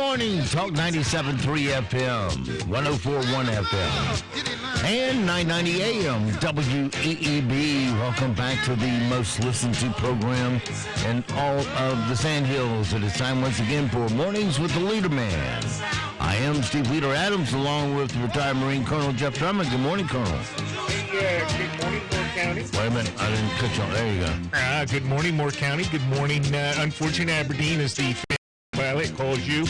morning. Talk 97.3 FM, 104.1 FM, and 990 AM WEEB. Welcome back to the most listened to program in all of the Sandhills. It is time once again for Mornings with the Leader Man. I am Steve Leader Adams, along with retired Marine Colonel Jeff Drummond. Good morning, Colonel. Hey, good morning, Moore County. Wait a minute, I didn't cut you on. There you go. Good morning, Moore County. Good morning, unfortunate Aberdeen, as the pilot calls you.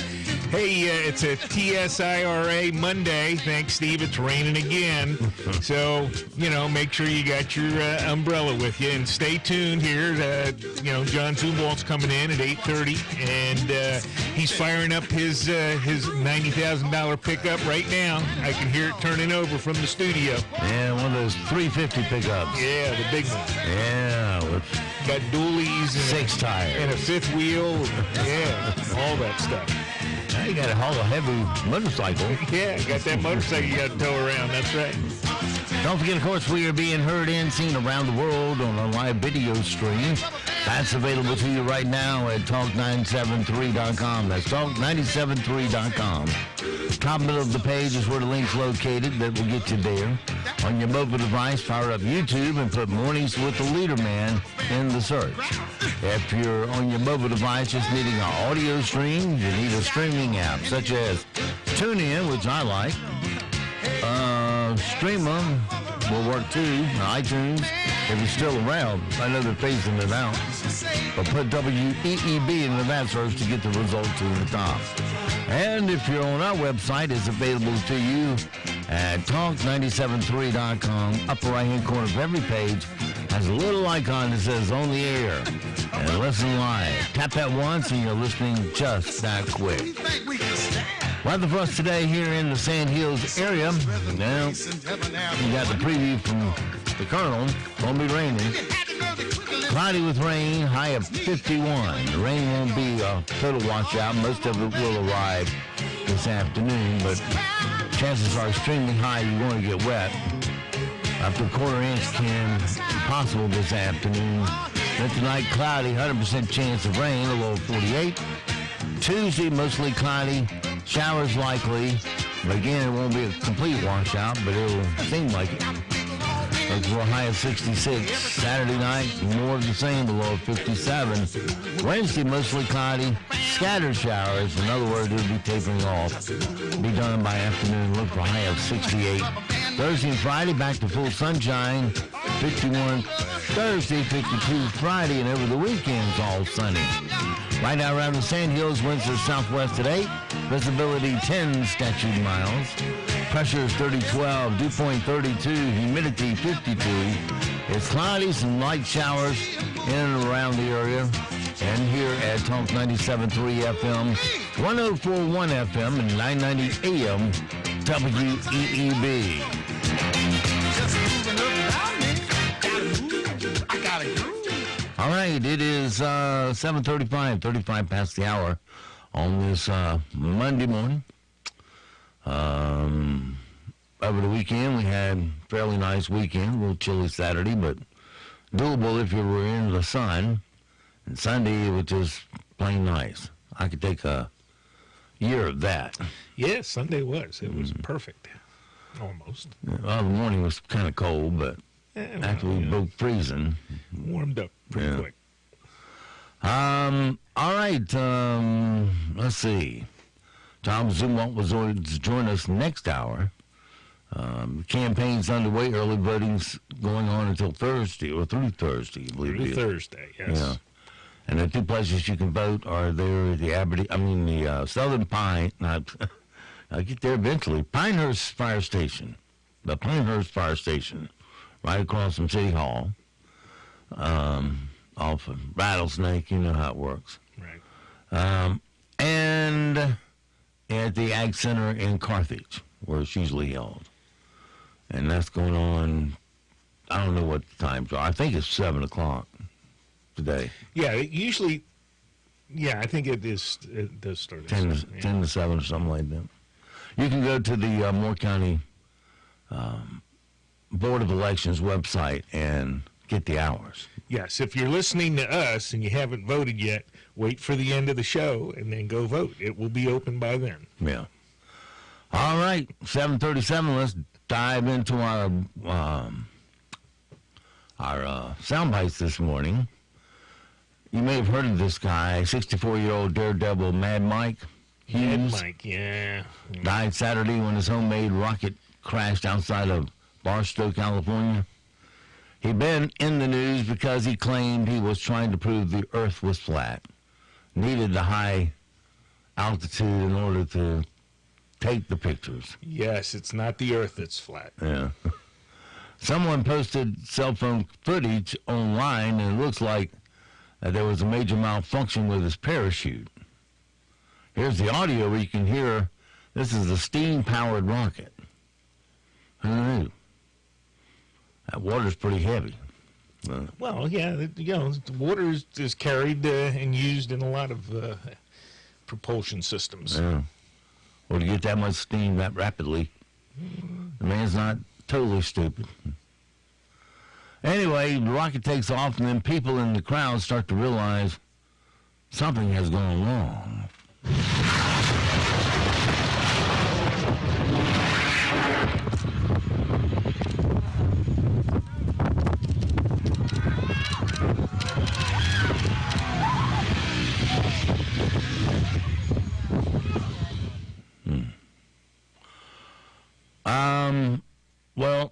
Hey, it's a TSIRA Monday. Thanks, Steve. It's raining again. So, make sure you got your umbrella with you. And stay tuned here. John Zumwalt's coming in at 8:30. And he's firing up his $90,000 pickup right now. I can hear it turning over from the studio. Yeah, one of those 350 pickups. Yeah, the big one. Yeah. Got dualies. And six tires. And a fifth wheel. Yeah, all that stuff. Now you got to haul a heavy motorcycle. Yeah, got that motorcycle you got to tow around. That's right. Don't forget, of course, we are being heard and seen around the world on a live video stream. That's available to you right now at talk973.com. That's talk973.com. Top middle of the page is where the link's located. That will get you there. On your mobile device, fire up YouTube and put Mornings with the Leader Man in the search. If you're on your mobile device just needing an audio stream, you need a streaming app such as TuneIn, which I like. Streamer will work too. iTunes, if you're still around. I know they're phasing it out. But put WEEB into that search to get the result to the top. And if you're on our website, it's available to you at talk973.com. Upper right-hand corner of every page has a little icon that says on the air and listen live. Tap that once and you're listening just that quick. Weather for us today here in the Sandhills area. Now, you got the preview from the Colonel. Won't be raining. Cloudy with rain, high of 51. The rain won't be a total washout. Most of it will arrive this afternoon, but chances are extremely high you're going to get wet. Up to a quarter inch can be possible this afternoon. Then tonight, cloudy, 100% chance of rain, a low of 48. Tuesday, mostly cloudy, showers likely. But again, it won't be a complete washout, but it'll seem like it. Looks for a high of 66. Saturday night, more of the same, a low of 57. Wednesday, mostly cloudy, scattered showers. In other words, it'll be tapering off. Be done by afternoon. Look for a high of 68. Thursday and Friday, back to full sunshine. 51 Thursday, 52 Friday, and over the weekend's all sunny. Right now around the Sandhills, winds are southwest at 8. Visibility 10 statute miles. Pressure is 3012, dew point 32, humidity 52. It's cloudy, some light showers in and around the area. And here at Talk 97.3 FM, 104.1 FM, and 990 AM WEEB. All right, it is 7:35, 35 past the hour on this Monday morning. Over the weekend, we had a fairly nice weekend, a little chilly Saturday, but doable if you were in the sun. And Sunday, it was just plain nice. I could take a year of that. Yes, Sunday was. It was perfect. Almost. Well, the morning was kind of cold, but after we broke freezing. Warmed up pretty quick. All right, let's see. Tom Zumwalt was going to join us next hour. Campaign's underway. Early voting's going on until Thursday, or through Thursday, I believe it is. Thursday, yes. Yeah. And the two places you can vote are there at the Southern Pine, I'll get there eventually, Pinehurst Fire Station. The Pinehurst Fire Station, right across from City Hall, off of Rattlesnake, you know how it works. Right. And at the Ag Center in Carthage, where it's usually held. And that's going on, I don't know what the times are. I think it's 7 o'clock today. Yeah, usually, I think it does start at 10 to 7 or something like that. You can go to the Moore County Board of Elections website and get the hours. Yes, if you're listening to us and you haven't voted yet, wait for the end of the show and then go vote. It will be open by then. Yeah. All right, 7:37. Let's dive into our sound bites this morning. You may have heard of this guy, 64-year-old daredevil Mad Mike Hughes. Mad Mike, yeah. Died Saturday when his homemade rocket crashed outside of Barstow, California. He'd been in the news because he claimed he was trying to prove the Earth was flat. Needed the high altitude in order to take the pictures. Yes, it's not the Earth that's flat. Yeah. Someone posted cell phone footage online, and it looks like there was a major malfunction with his parachute. Here's the audio where you can hear this is a steam-powered rocket. Who knew? That water's pretty heavy. Well, yeah, the water is carried and used in a lot of propulsion systems. Yeah. Well, to get that much steam that rapidly, the man's not totally stupid. Anyway, the rocket takes off, and then people in the crowd start to realize something has gone wrong. Well,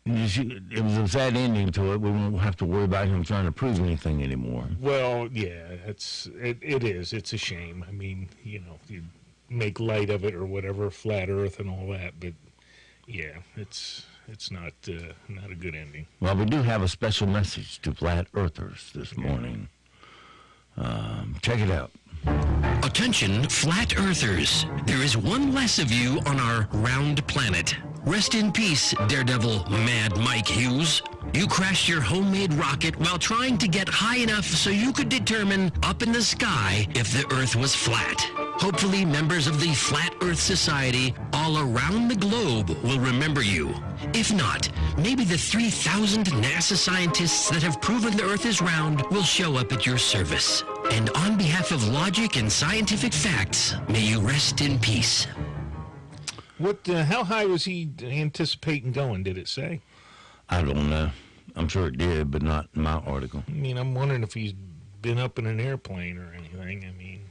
it was a sad ending to it. We won't have to worry about him trying to prove anything anymore. Well, yeah, it is. It's a shame. I mean, you make light of it or whatever, flat Earth and all that, but yeah, it's not a good ending. Well, we do have a special message to flat earthers this morning. Check it out. Attention, flat earthers. There is one less of you on our round planet. Rest in peace, daredevil Mad Mike Hughes. You crashed your homemade rocket while trying to get high enough so you could determine up in the sky if the Earth was flat. Hopefully, members of the Flat Earth Society all around the globe will remember you. If not, maybe the 3,000 NASA scientists that have proven the Earth is round will show up at your service. And on behalf of logic and scientific facts, may you rest in peace. How high was he anticipating going, did it say? I don't know. I'm sure it did, but not in my article. I mean, I'm wondering if he's been up in an airplane or anything. I mean,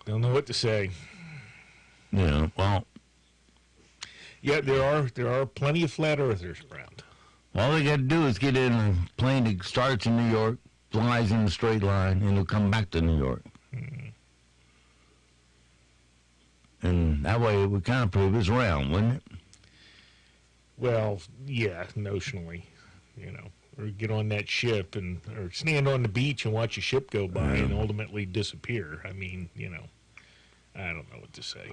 don't know what to say. Yeah, well. Yeah, there are plenty of flat earthers around. All they got to do is get in a plane that starts in New York, flies in a straight line, and it'll come back to New York. Mm-hmm. And that way it would kind of prove it's round, wouldn't it? Well, yeah, notionally, or get on that ship or stand on the beach and watch a ship go by and ultimately disappear. I mean, I don't know what to say.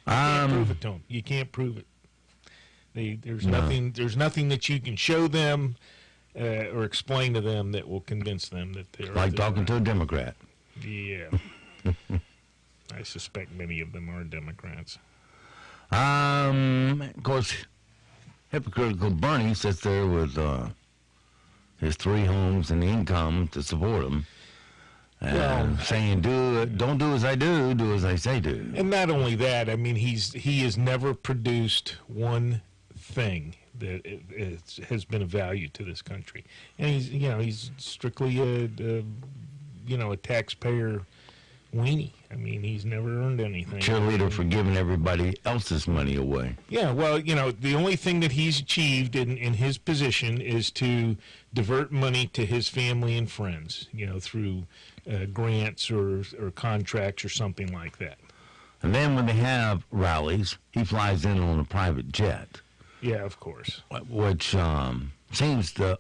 You can't prove it to them. You can't prove it. There's nothing that you can show them or explain to them that will convince them that they're like talking to a Democrat. Yeah. I suspect many of them are Democrats. Of course, hypocritical Bernie sits there with his 3 homes and the income to support him, and saying, "Don't do as I do, do as I say do." And not only that, I mean, he has never produced one thing that has been of value to this country, and he's strictly a taxpayer weenie. I mean, he's never earned anything. Cheerleader for giving everybody else's money away. Yeah, well, the only thing that he's achieved in his position is to divert money to his family and friends, through grants or contracts or something like that. And then when they have rallies, he flies in on a private jet. Yeah, of course. Which seems to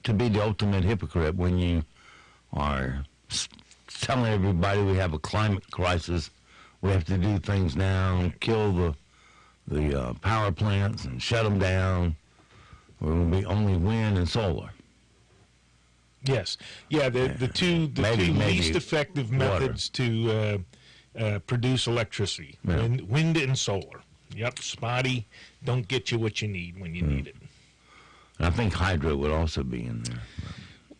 be the ultimate hypocrite when you are telling everybody we have a climate crisis, we have to do things now, kill the power plants and shut them down. We're going to be only wind and solar. Yes. Yeah, the two least effective methods to produce electricity, wind and solar. Yep, spotty. Don't get you what you need when you need it. And I think hydro would also be in there.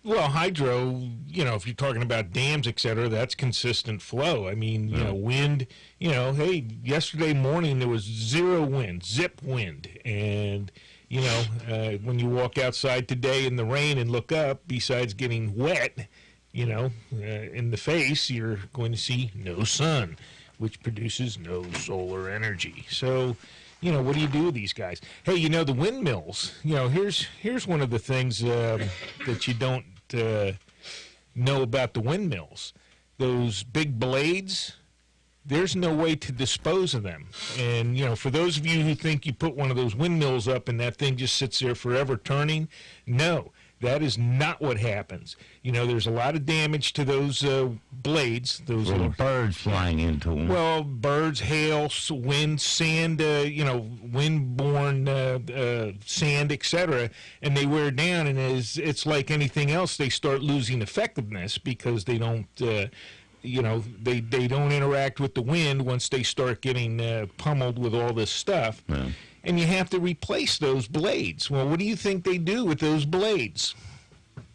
Well, hydro, if you're talking about dams, et cetera, that's consistent flow. I mean, wind, hey, yesterday morning there was zero wind, zip wind. And, when you walk outside today in the rain and look up, besides getting wet, in the face, you're going to see no sun, which produces no solar energy. So, what do you do with these guys? Hey, the windmills, here's one of the things that you don't know about the windmills. Those big blades, there's no way to dispose of them. And, for those of you who think you put one of those windmills up and that thing just sits there forever turning, no. That is not what happens. There's a lot of damage to those blades. Those birds flying into them. Well, birds, hail, wind, sand, windborne sand, etc. And they wear down, and it's like anything else. They start losing effectiveness because they don't, they don't interact with the wind once they start getting pummeled with all this stuff. Yeah. And you have to replace those blades. Well, what do you think they do with those blades?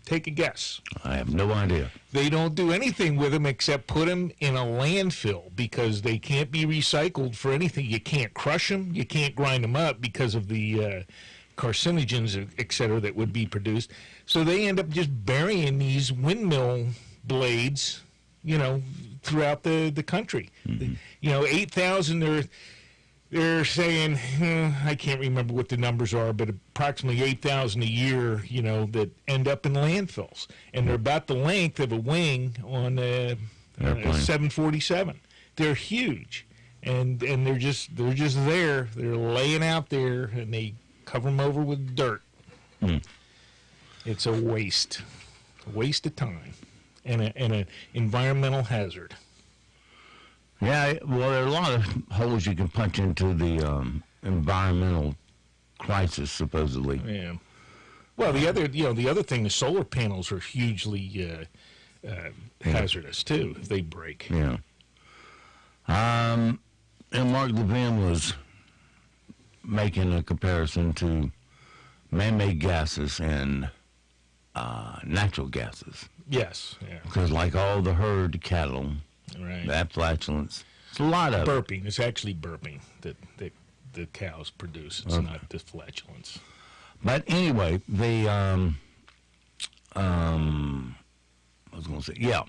Take a guess. I have no idea. They don't do anything with them except put them in a landfill because they can't be recycled for anything. You can't crush them. You can't grind them up because of the carcinogens, et cetera, that would be produced. So they end up just burying these windmill blades, throughout the country. Mm-hmm. 8,000 They're saying, I can't remember what the numbers are, but approximately 8,000 a year, that end up in landfills. And they're about the length of a wing on a 747. They're huge. And they're just there. They're laying out there, and they cover them over with dirt. Mm. It's a waste of time, and an environmental hazard. Yeah, well, there are a lot of holes you can punch into the environmental crisis, supposedly. Yeah. Well, the other thing, the solar panels are hugely hazardous too if they break. Yeah. And Mark Levin was making a comparison to man-made gases and natural gases. Yes. Yeah. Because like all the herd cattle. Right. That flatulence. It's a lot of burping. It's actually burping that the cows produce. It's not the flatulence. But anyway, I was going to say, yeah,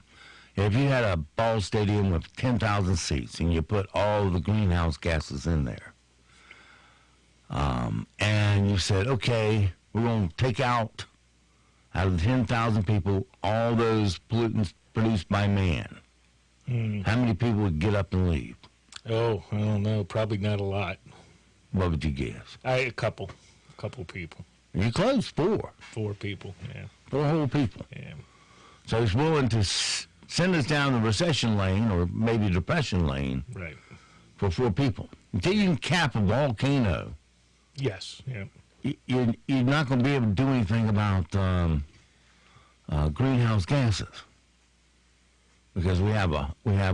if you had a ball stadium with 10,000 seats and you put all the greenhouse gases in there, and you said, okay, we're going to take out of the 10,000 people all those pollutants produced by man. How many people would get up and leave? Oh, I don't know. Probably not a lot. What would you guess? A couple people. You close 4. 4 people, yeah. 4 whole people. Yeah. So he's willing to send us down the recession lane or maybe depression lane. Right. For 4 people. Until you can cap a volcano. Yes, yeah. You're not going to be able to do anything about greenhouse gases. Because we have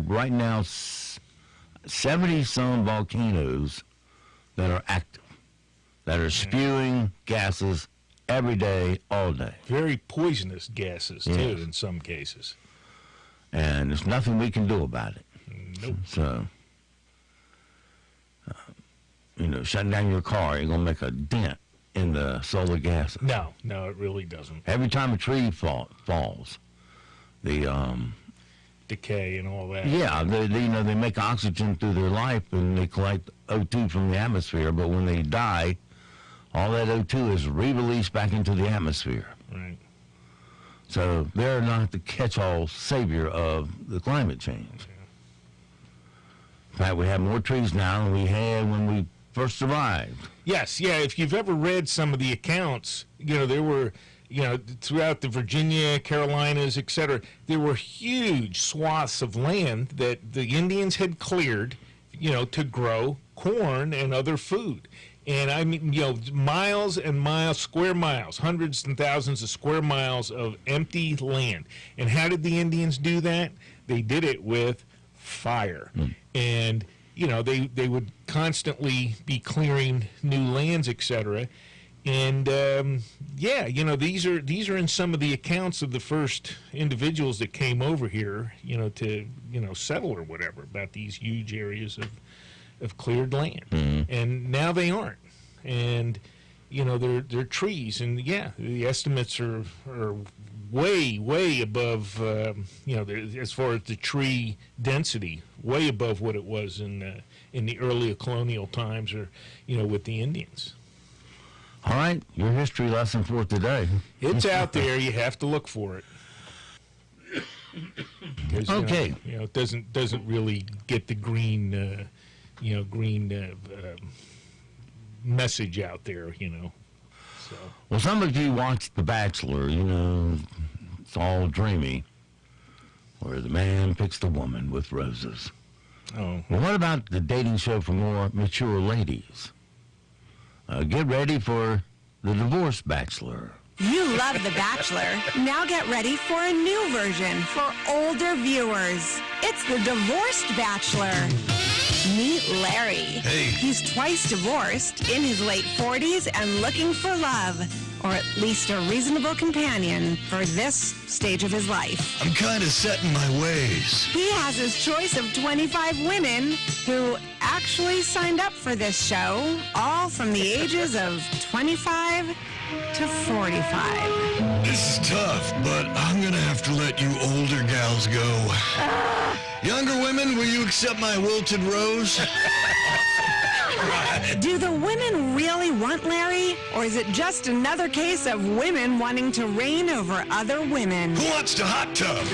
right now 70-some volcanoes that are active, that are spewing gases every day, all day. Very poisonous gases, too, yes. in some cases. And there's nothing we can do about it. Nope. So, shutting down your car ain't going to make a dent in the solar gases. No, it really doesn't. Every time a tree falls, the decay and all that. Yeah, they make oxygen through their life and they collect O2 from the atmosphere, but when they die, all that O2 is re-released back into the atmosphere. Right. So they're not the catch-all savior of the climate change. Yeah. In fact, we have more trees now than we had when we first survived. Yes, yeah. If you've ever read some of the accounts, there were, throughout the Virginia, Carolinas, etc., there were huge swaths of land that the Indians had cleared, to grow corn and other food. And I mean, miles and miles, square miles, hundreds and thousands of square miles of empty land. And how did the Indians do that? They did it with fire. And, they would constantly be clearing new lands, etc. And these are in some of the accounts of the first individuals that came over here, to settle or whatever, about these huge areas of cleared land. Mm-hmm. And now they aren't. And they're trees, and the estimates are way above as far as the tree density, way above what it was in the early colonial times, or with the Indians. All right, your history lesson for today. It's out there. You have to look for it. Okay. It doesn't really get the green message out there. So. Well, some of you watched The Bachelor. It's all dreamy, where the man picks the woman with roses. Oh. Well, what about the dating show for more mature ladies? Get ready for The Divorced Bachelor. You love The Bachelor. Now get ready for a new version for older viewers. It's The Divorced Bachelor. Meet Larry. Hey. He's twice divorced, in his late 40s, and looking for love, or at least a reasonable companion for this stage of his life. I'm kind of set in my ways. He has his choice of 25 women who actually signed up for this show, all from the ages of 25 to 45. This is tough, but I'm going to have to let you older gals go. Younger women, will you accept my wilted rose? Do the women really want Larry, or is it just another case of women wanting to reign over other women? Who wants to hot tub?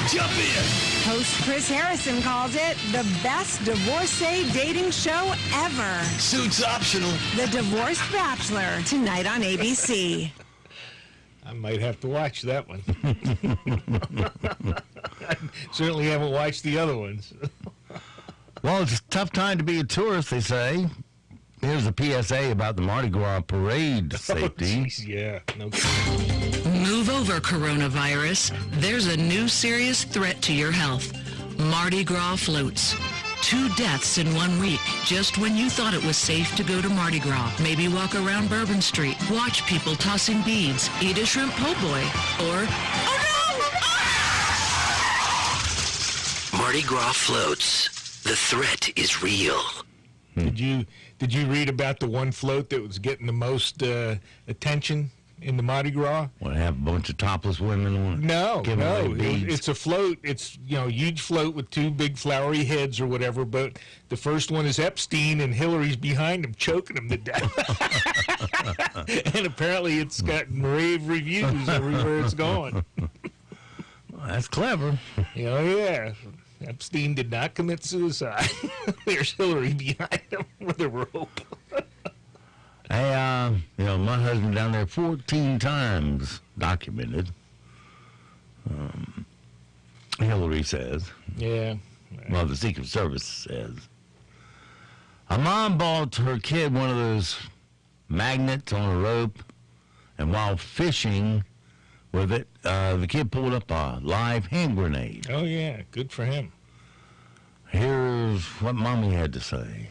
Jump in. Host Chris Harrison calls it the best divorcee dating show ever. Suits optional. The Divorced Bachelor, tonight on ABC. I might have to watch that one. I certainly haven't watched the other ones. Well, it's a tough time to be a tourist, they say. Here's a PSA about the Mardi Gras parade safety. Oh, geez, yeah, no kidding. Move over, coronavirus. There's a new serious threat to your health. Mardi Gras floats. 2 deaths in 1 week, just when you thought it was safe to go to Mardi Gras. Maybe walk around Bourbon Street, watch people tossing beads, eat a shrimp po' boy, or... Oh no! Mardi Gras floats. The threat is real. Did you read about the one float that was getting the most attention in the Mardi Gras? Want to have a bunch of topless women on it? No. Giving away beads? It's a float. It's a huge float with 2 big flowery heads or whatever. But the first one is Epstein, and Hillary's behind him, choking him to death. And apparently, it's gotten rave reviews everywhere it's gone. Well, that's clever. Yeah. Epstein did not commit suicide. There's Hillary behind him with a rope. Hey, my husband down there 14 times documented. Hillary says. Yeah. Well, the Secret Service says. A mom bought her kid one of those magnets on a rope, and while fishing with it, the kid pulled up a live hand grenade. Oh, yeah. Good for him. Here's what Mommy had to say.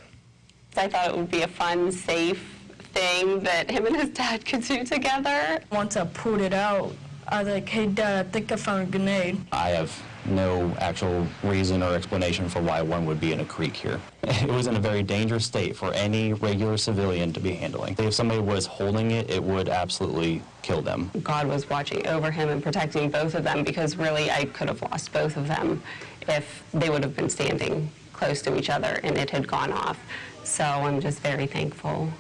I thought it would be a fun, safe thing that him and his dad could do together. Once I pulled it out, I was like, hey, Dad, I think I found a grenade. I have no actual reason or explanation for why one would be in a creek here. It was in a very dangerous state for any regular civilian to be handling. If somebody was holding it, it would absolutely kill them. God was watching over him and protecting both of them, because really I could have lost both of them if they would have been standing close to each other and it had gone off. So I'm just very thankful.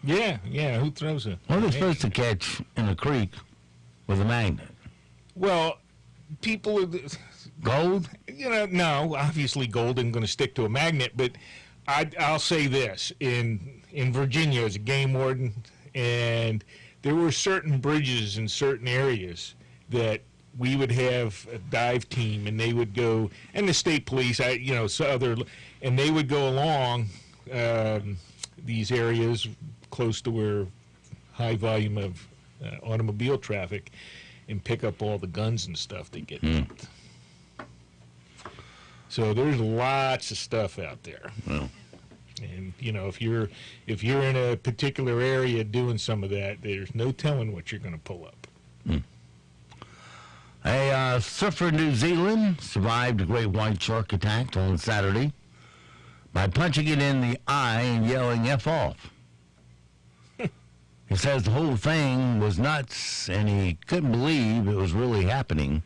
Yeah, who throws it? What are they supposed to catch in a creek with a magnet? Well, people are... Gold? No, obviously gold isn't going to stick to a magnet, but I'll say this. In Virginia, as a game warden, and there were certain bridges in certain areas that we would have a dive team, and they would go, and the state police, and they would go along these areas close to where high volume of automobile traffic, and pick up all the guns and stuff they get dumped. So there's lots of stuff out there. Well, And, if you're in a particular area doing some of that, there's no telling what you're going to pull up. a surfer in New Zealand survived a great white shark attack on Saturday by punching it in the eye and yelling F off. He says the whole thing was nuts and he couldn't believe it was really happening.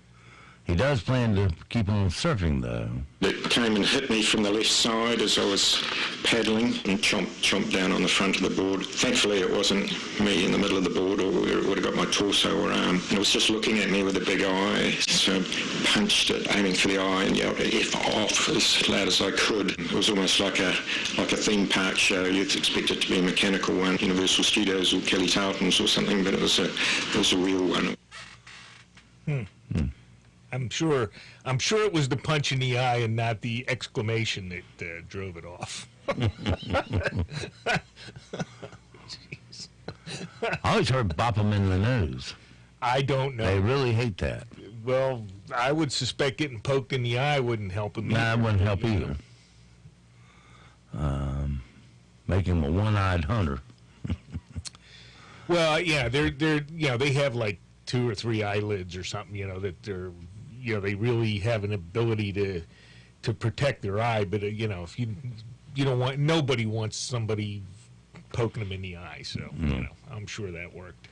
He does plan to keep on surfing, though. It came and hit me from the left side as I was paddling and chomped down on the front of the board. Thankfully, it wasn't me in the middle of the board, or it would have got my torso or arm. And it was just looking at me with a big eye. So I punched it, aiming for the eye, and yelled F off as loud as I could. It was almost like a theme park show. You'd expect it to be a mechanical one, Universal Studios or Kelly Tarleton's or something, but it was a real one. I'm sure it was the punch in the eye and not the exclamation that drove it off. Jeez. I always heard bop them in the nose. I don't know. They really hate that. Well, I would suspect getting poked in the eye wouldn't help him. Nah, it wouldn't help either. Make him a one-eyed hunter. Well, yeah, they have like 2 or 3 eyelids or something, that they're, they really have an ability to protect their eye. But if you don't want, nobody wants somebody poking them in the eye. So I'm sure that worked.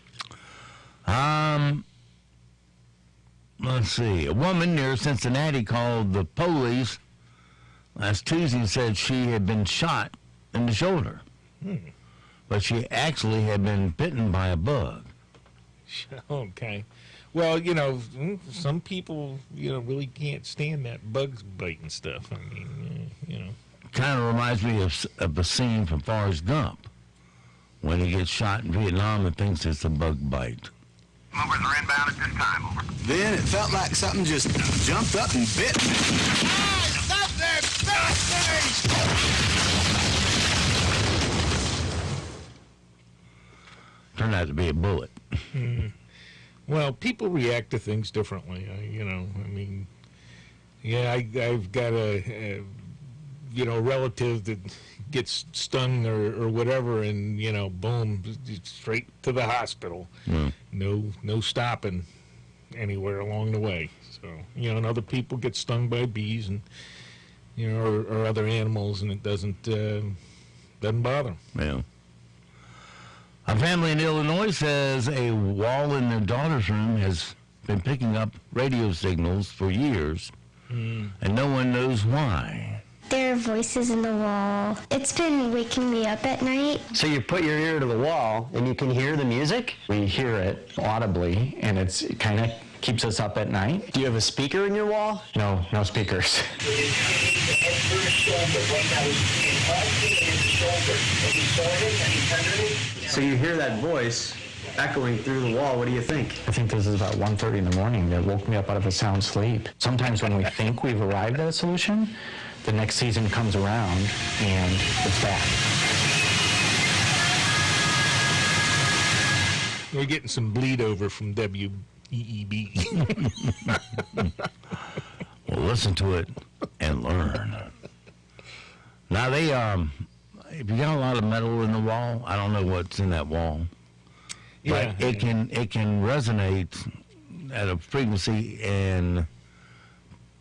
Let's see. A woman near Cincinnati called the police last Tuesday and said she had been shot in the shoulder, but she actually had been bitten by a bug. Okay. Well, some people, really can't stand that bugs biting stuff. I mean, Kind of reminds me of a scene from Forrest Gump when he gets shot in Vietnam and thinks it's a bug bite. Movers are inbound at this time, over. Then it felt like something just jumped up and bit me. Stop that! Stop Turned out to be a bullet. Well, people react to things differently. I've got a relative that gets stung or whatever, and boom, straight to the hospital. No stopping anywhere along the way. So and other people get stung by bees and or other animals, and it doesn't bother them. Yeah. A family in Illinois says a wall in their daughter's room has been picking up radio signals for years, and no one knows why. There are voices in the wall. It's been waking me up at night. So you put your ear to the wall and you can hear the music? We hear it audibly, and it kind of keeps us up at night. Do you have a speaker in your wall? No speakers. So you hear that voice echoing through the wall. What do you think? I think this is about 1:30 in the morning. It woke me up out of a sound sleep. Sometimes when we think we've arrived at a solution, the next season comes around and it's back. We're getting some bleed over from WEEB. Well, listen to it and learn. Now if you got a lot of metal in the wall, I don't know what's in that wall. Yeah. But it can resonate at a frequency and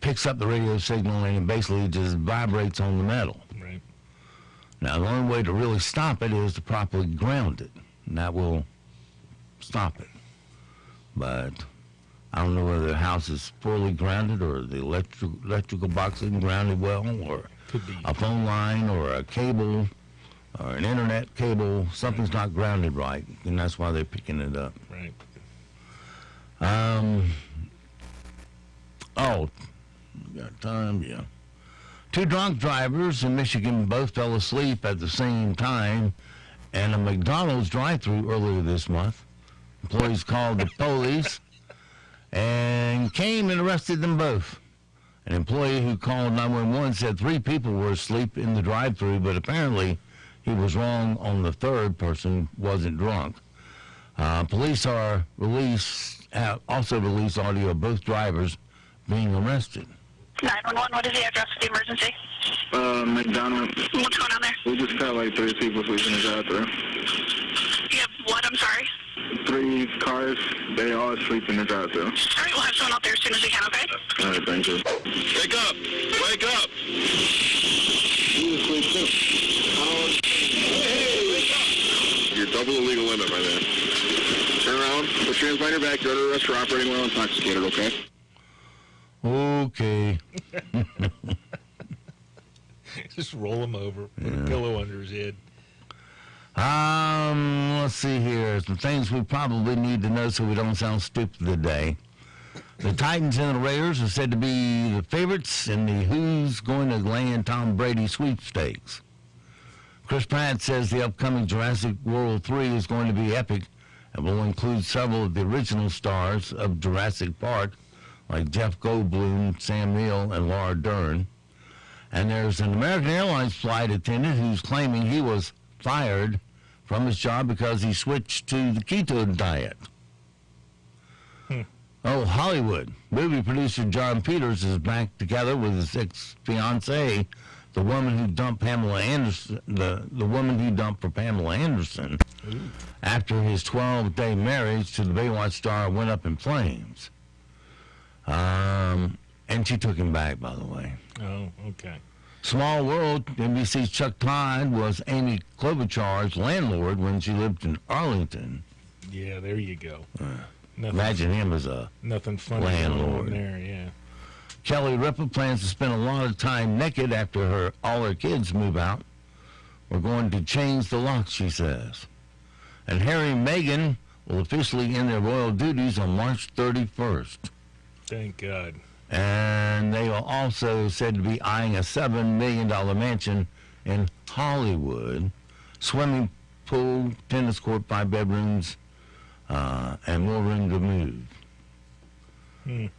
picks up the radio signal, and it basically just vibrates on the metal. Right. Now, the only way to really stop it is to properly ground it, and that will stop it. But I don't know whether the house is poorly grounded or the electrical box isn't grounded well, or Could be. a phone line or a cable or an internet cable. Something's not grounded right, and that's why they're picking it up. Right. Got time, yeah. 2 drunk drivers in Michigan both fell asleep at the same time in a McDonald's drive-thru earlier this month. Employees called the police and came and arrested them both. An employee who called 911 said 3 people were asleep in the drive-thru, but apparently he was wrong on the third person wasn't drunk. Police also released audio of both drivers being arrested. 911, what is the address of the emergency? McDonald. What's going on there? We just had like 3 people sleeping in the drive-thru. You have what? I'm sorry? 3 cars, they all sleep in the drive-thru. All right, we'll have someone out there as soon as we can, okay? All right, thank you. Wake up! Wake up! You sleep too. Hey, wake up! You're double the legal limit, my man. Turn around, put your hands behind your back, go to the rest for operating while intoxicated, okay? Okay. Just roll him over. Put a pillow under his head. Let's see here. Some things we probably need to know so we don't sound stupid today. The Titans and the Raiders are said to be the favorites in the Who's Going to Land Tom Brady sweepstakes. Chris Pratt says the upcoming Jurassic World 3 is going to be epic and will include several of the original stars of Jurassic Park, like Jeff Goldblum, Sam Neill, and Laura Dern. And there's an American Airlines flight attendant who's claiming he was fired from his job because he switched to the keto diet. Oh, Hollywood. Movie producer John Peters is back together with his ex-fiancée, the woman who dumped Pamela Anderson, the woman who dumped for Pamela Anderson, after his 12-day marriage to the Baywatch star went up in flames. And she took him back, by the way. Oh, okay. Small world, NBC's Chuck Todd was Amy Klobuchar's landlord when she lived in Arlington. Yeah, there you go. Imagine him as a nothing funny landlord. There, yeah. Kelly Ripa plans to spend a lot of time naked after all her kids move out. We're going to change the locks, she says. And Harry and Meghan will officially end their royal duties on March 31st. Thank God. And they are also said to be eyeing a $7 million mansion in Hollywood, swimming pool, tennis court, 5 bedrooms, and more room to move.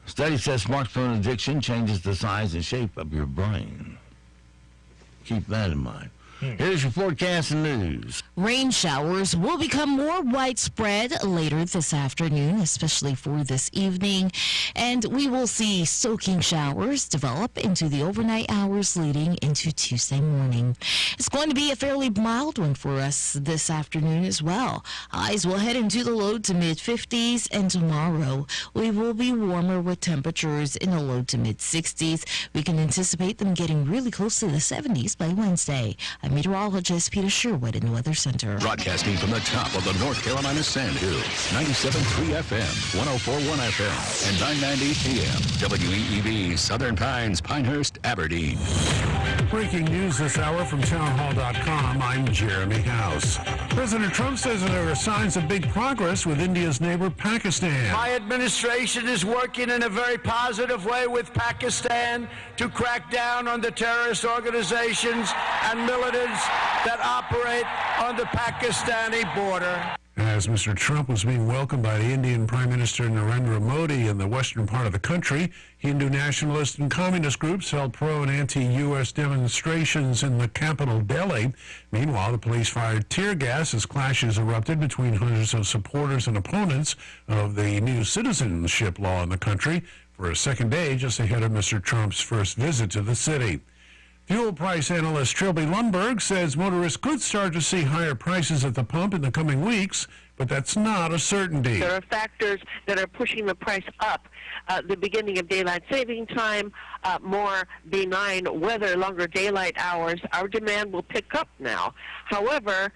Study says smartphone addiction changes the size and shape of your brain. Keep that in mind. Here's your forecast and news. Rain showers will become more widespread later this afternoon, especially for this evening. And we will see soaking showers develop into the overnight hours leading into Tuesday morning. It's going to be a fairly mild one for us this afternoon as well. Highs will head into the low to mid-50s, and tomorrow we will be warmer with temperatures in the low to mid-60s. We can anticipate them getting really close to the 70s by Wednesday. I'm meteorologist Peter Sherwood in the Weather Center. Broadcasting from the top of the North Carolina Sand Hills, 97.3 FM, 104.1 FM, and 990 AM, WEEB, Southern Pines, Pinehurst, Aberdeen. Breaking news this hour from townhall.com. I'm Jeremy House. President Trump says there are signs of big progress with India's neighbor Pakistan. My administration is working in a very positive way with Pakistan to crack down on the terrorist organizations and militants that operate on the Pakistani border. As Mr. Trump was being welcomed by the Indian Prime Minister Narendra Modi in the western part of the country, Hindu nationalist and communist groups held pro- and anti-U.S. demonstrations in the capital, Delhi. Meanwhile, the police fired tear gas as clashes erupted between hundreds of supporters and opponents of the new citizenship law in the country for a second day just ahead of Mr. Trump's first visit to the city. Fuel price analyst Trilby Lundberg says motorists could start to see higher prices at the pump in the coming weeks, but that's not a certainty. There are factors that are pushing the price up. The beginning of daylight saving time, more benign weather, longer daylight hours, our demand will pick up now. However,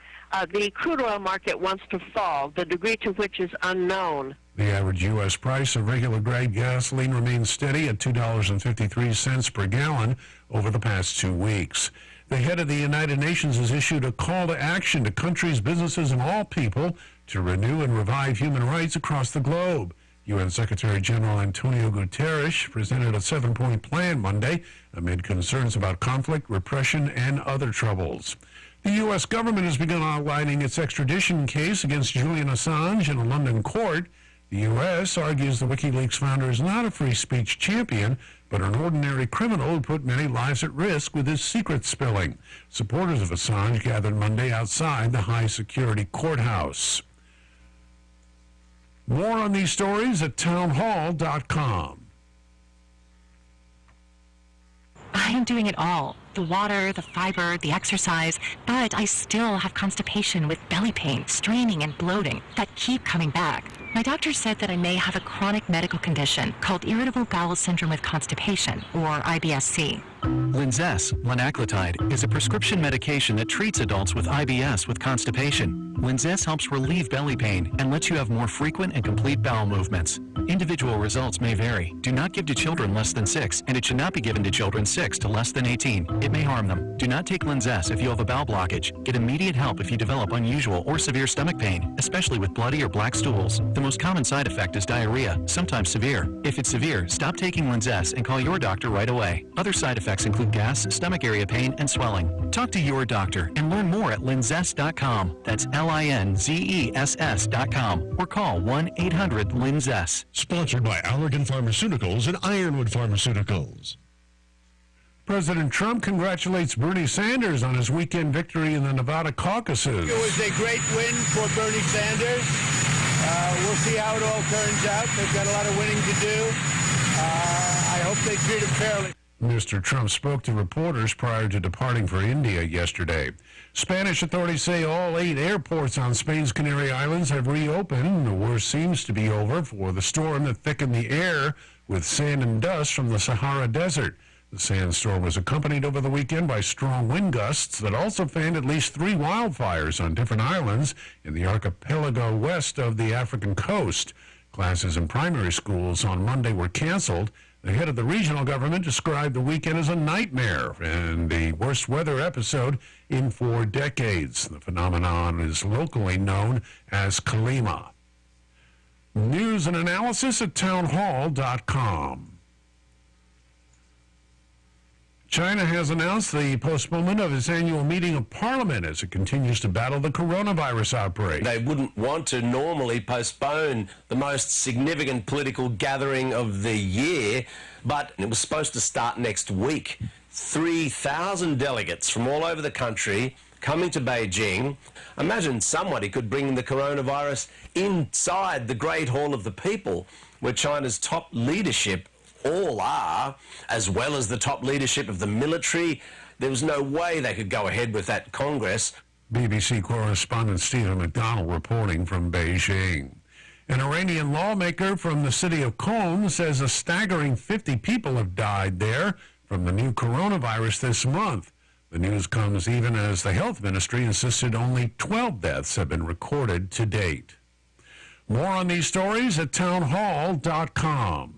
the crude oil market wants to fall, the degree to which is unknown. The average U.S. price of regular grade gasoline remains steady at $2.53 per gallon over the past 2 weeks. The head of the United Nations has issued a call to action to countries, businesses, and all people to renew and revive human rights across the globe. UN Secretary General Antonio Guterres presented a 7-point plan Monday amid concerns about conflict, repression, and other troubles. The U.S. government has begun outlining its extradition case against Julian Assange in a London court. The U.S. argues the WikiLeaks founder is not a free speech champion, but an ordinary criminal who put many lives at risk with his secret spilling. Supporters of Assange gathered Monday outside the high-security courthouse. More on these stories at townhall.com. am doing it all. The water, the fiber, the exercise, but I still have constipation with belly pain, straining, and bloating that keep coming back. My doctor said that I may have a chronic medical condition called irritable bowel syndrome with constipation, or IBS-C. Linzess, linaclotide, is a prescription medication that treats adults with IBS with constipation. Linzess helps relieve belly pain and lets you have more frequent and complete bowel movements. Individual results may vary. Do not give to children less than 6, and it should not be given to children 6 to less than 18. It may harm them. Do not take Linzess if you have a bowel blockage. Get immediate help if you develop unusual or severe stomach pain, especially with bloody or black stools. The most common side effect is diarrhea, sometimes severe. If it's severe, stop taking Linzess and call your doctor right away. Other side effects include gas, stomach area pain, and swelling. Talk to your doctor and learn more at linzess.com. That's LINZESS.com, or call 1-800-LINZESS. Sponsored by Allergan Pharmaceuticals and Ironwood Pharmaceuticals. President Trump congratulates Bernie Sanders on his weekend victory in the Nevada caucuses. It was a great win for Bernie Sanders. We'll see how it all turns out. They've got a lot of winning to do. I hope they treat him fairly. Mr. Trump spoke to reporters prior to departing for India yesterday. Spanish authorities say all 8 airports on Spain's Canary Islands have reopened. The worst seems to be over for the storm that thickened the air with sand and dust from the Sahara Desert. The sandstorm was accompanied over the weekend by strong wind gusts that also fanned at least 3 wildfires on different islands in the archipelago west of the African coast. Classes in primary schools on Monday were canceled. The head of the regional government described the weekend as a nightmare and the worst weather episode in 4 decades. The phenomenon is locally known as Kalima. News and analysis at townhall.com. China has announced the postponement of its annual meeting of Parliament as it continues to battle the coronavirus outbreak. They wouldn't want to normally postpone the most significant political gathering of the year, but it was supposed to start next week. 3,000 delegates from all over the country coming to Beijing. Imagine somebody could bring the coronavirus inside the Great Hall of the People, where China's top leadership all are, as well as the top leadership of the military. There was no way they could go ahead with that Congress. BBC correspondent Stephen McDonald reporting from Beijing. An Iranian lawmaker from the city of Qom says a staggering 50 people have died there from the new coronavirus this month. The news comes even as the health ministry insisted only 12 deaths have been recorded to date. More on these stories at townhall.com.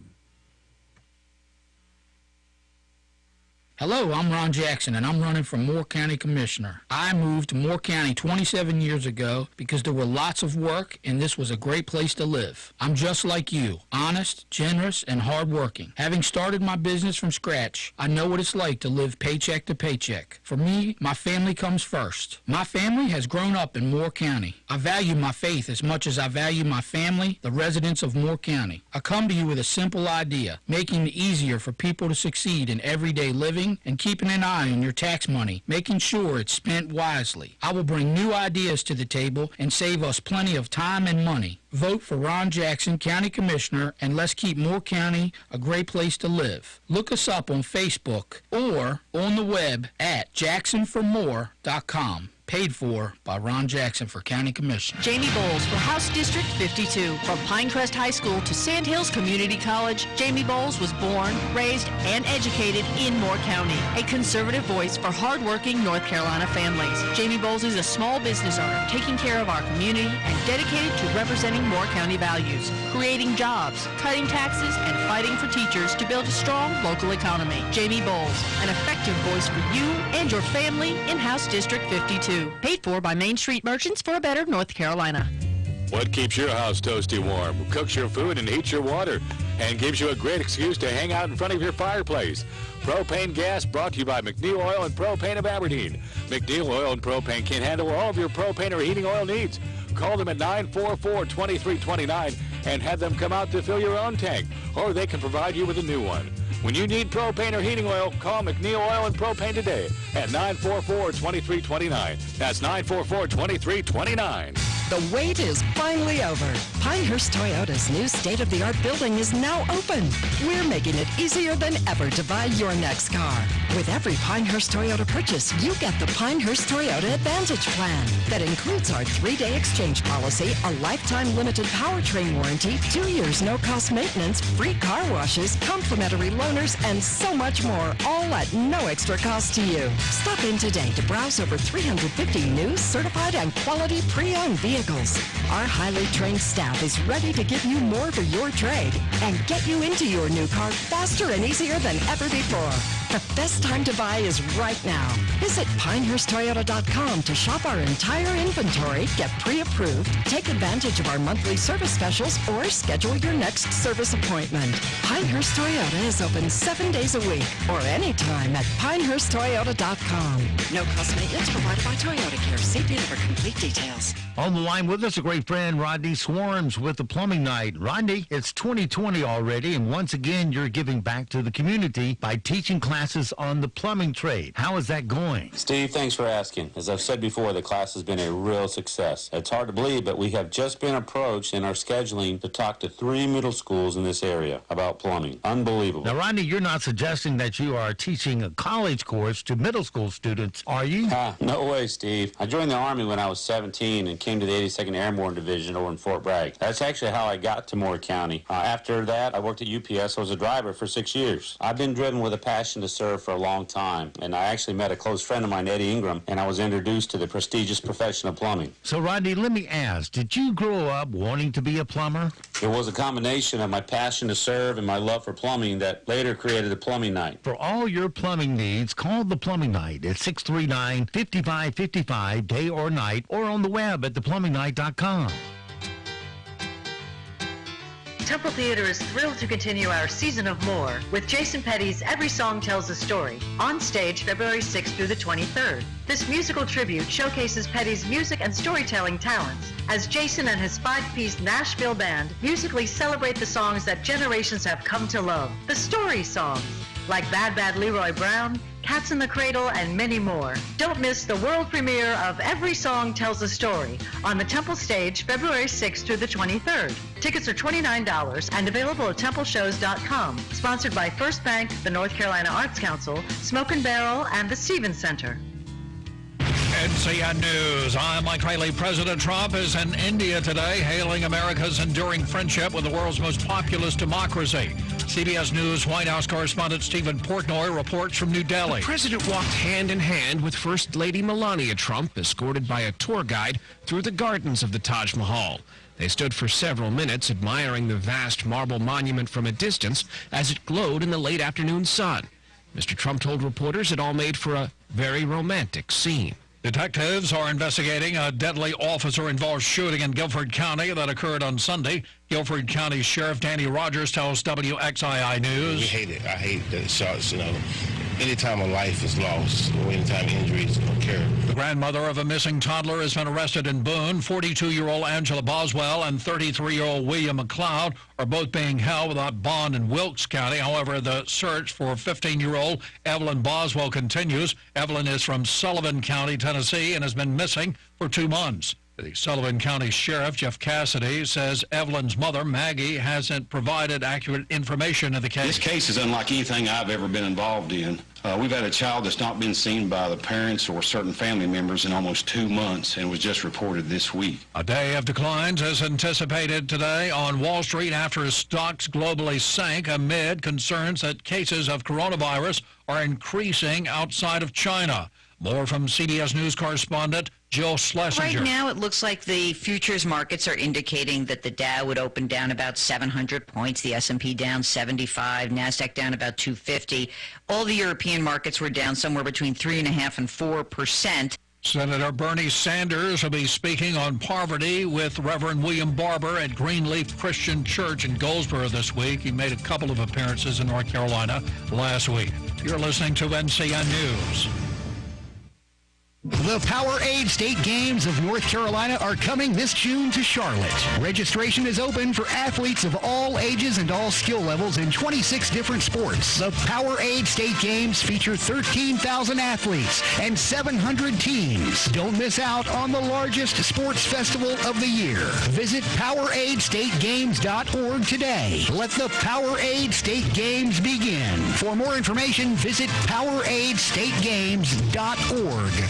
Hello, I'm Ron Jackson, and I'm running for Moore County Commissioner. I moved to Moore County 27 years ago because there were lots of work, and this was a great place to live. I'm just like you, honest, generous, and hardworking. Having started my business from scratch, I know what it's like to live paycheck to paycheck. For me, my family comes first. My family has grown up in Moore County. I value my faith as much as I value my family, the residents of Moore County. I come to you with a simple idea, making it easier for people to succeed in everyday living and keeping an eye on your tax money, making sure it's spent wisely. I will bring new ideas to the table and save us plenty of time and money. Vote for Ron Jackson, County Commissioner, and let's keep Moore County a great place to live. Look us up on Facebook or on the web at jacksonformore.com. Paid for by Ron Jackson for County Commissioner. Jamie Bowles for House District 52. From Pinecrest High School to Sand Hills Community College, Jamie Bowles was born, raised, and educated in Moore County. A conservative voice for hardworking North Carolina families. Jamie Bowles is a small business owner taking care of our community and dedicated to representing Moore County values, creating jobs, cutting taxes, and fighting for teachers to build a strong local economy. Jamie Bowles, an effective voice for you and your family in House District 52. Paid for by Main Street Merchants for a better North Carolina. What keeps your house toasty warm, cooks your food and heats your water, and gives you a great excuse to hang out in front of your fireplace? Propane gas brought to you by McNeil Oil and Propane of Aberdeen. McNeil Oil and Propane can handle all of your propane or heating oil needs. Call them at 944-2329 and have them come out to fill your own tank, or they can provide you with a new one. When you need propane or heating oil, call McNeil Oil and Propane today at 944-2329. That's 944-2329. The wait is finally over. Pinehurst Toyota's new state-of-the-art building is now open. We're making it easier than ever to buy your next car. With every Pinehurst Toyota purchase, you get the Pinehurst Toyota Advantage Plan that includes our 3-day exchange policy, a lifetime limited powertrain warranty, 2 years no-cost maintenance, free car washes, complimentary loaners, and so much more, all at no extra cost to you. Stop in today to browse over 350 new, certified, and quality pre-owned vehicles. Our highly trained staff is ready to give you more for your trade and get you into your new car faster and easier than ever before. The best time to buy is right now. Visit PinehurstToyota.com to shop our entire inventory, get pre-approved, take advantage of our monthly service specials, or schedule your next service appointment. Pinehurst Toyota is open 7 days a week or anytime at PinehurstToyota.com. No cost maintenance provided by Toyota Care. See dealer for complete details. On the line with us, a great friend, Rodney Swarms with the Plumbing Night. Rodney, it's 2020 already, and once again, you're giving back to the community by teaching classes on the plumbing trade. How is that going? Steve, thanks for asking. As I've said before, the class has been a real success. It's hard to believe, but we have just been approached in our scheduling to talk to 3 middle schools in this area about plumbing. Unbelievable. Now, Rodney, you're not suggesting that you are teaching a college course to middle school students, are you? No way, Steve. I joined the Army when I was 17 and came to the 82nd Airborne Division over in Fort Bragg. That's actually how I got to Moore County. After that, I worked at UPS. I was a driver for 6 years. I've been driven with a passion to serve for a long time, and I actually met a close friend of mine, Eddie Ingram, and I was introduced to the prestigious profession of plumbing. So, Rodney, let me ask, did you grow up wanting to be a plumber? It was a combination of my passion to serve and my love for plumbing that later created the Plumbing Night. For all your plumbing needs, call the Plumbing Night at 639-5555, day or night, or on the web at theplumbingnight.com. Temple Theater is thrilled to continue our season of More with Jason Petty's Every Song Tells a Story on stage February 6th through the 23rd. This musical tribute showcases Petty's music and storytelling talents as Jason and his 5-piece Nashville band musically celebrate the songs that generations have come to love, the story songs, like Bad Bad Leroy Brown, Cats in the Cradle, and many more. Don't miss the world premiere of Every Song Tells a Story on the Temple stage February 6th through the 23rd. Tickets are $29 and available at templeshows.com. Sponsored by First Bank, the North Carolina Arts Council, Smoke and Barrel, and the Stevens Center. NCN News. I'm Mike Riley. President Trump is in India today, hailing America's enduring friendship with the world's most populous democracy. CBS News White House correspondent Stephen Portnoy reports from New Delhi. The president walked hand in hand with First Lady Melania Trump, escorted by a tour guide through the gardens of the Taj Mahal. They stood for several minutes admiring the vast marble monument from a distance as it glowed in the late afternoon sun. Mr. Trump told reporters it all made for a very romantic scene. Detectives are investigating a deadly officer-involved shooting in Guilford County that occurred on Sunday. Guilford County Sheriff Danny Rogers tells WXII News. We hate it. I hate the shots, anytime a life is lost or anytime injuries occur. The grandmother of a missing toddler has been arrested in Boone. 42-year-old Angela Boswell and 33-year-old William McLeod are both being held without bond in Wilkes County. However, the search for 15-year-old Evelyn Boswell continues. Evelyn is from Sullivan County, Tennessee, and has been missing for 2 months. The Sullivan County Sheriff, Jeff Cassidy, says Evelyn's mother, Maggie, hasn't provided accurate information in the case. This case is unlike anything I've ever been involved in. We've had a child that's not been seen by the parents or certain family members in almost 2 months and was just reported this week. A day of declines is anticipated today on Wall Street after stocks globally sank amid concerns that cases of coronavirus are increasing outside of China. More from CBS News correspondent Jill Schlesinger. Right now, it looks like the futures markets are indicating that the Dow would open down about 700 points, the S&P down 75, NASDAQ down about 250. All the European markets were down somewhere between 3.5% and 4%. Senator Bernie Sanders will be speaking on poverty with Reverend William Barber at Greenleaf Christian Church in Goldsboro this week. He made a couple of appearances in North Carolina last week. You're listening to NCN News. The Powerade State Games of North Carolina are coming this June to Charlotte. Registration is open for athletes of all ages and all skill levels in 26 different sports. The Powerade State Games feature 13,000 athletes and 700 teams. Don't miss out on the largest sports festival of the year. Visit PoweradestateGames.org today. Let the Powerade State Games begin. For more information, visit PoweradestateGames.org.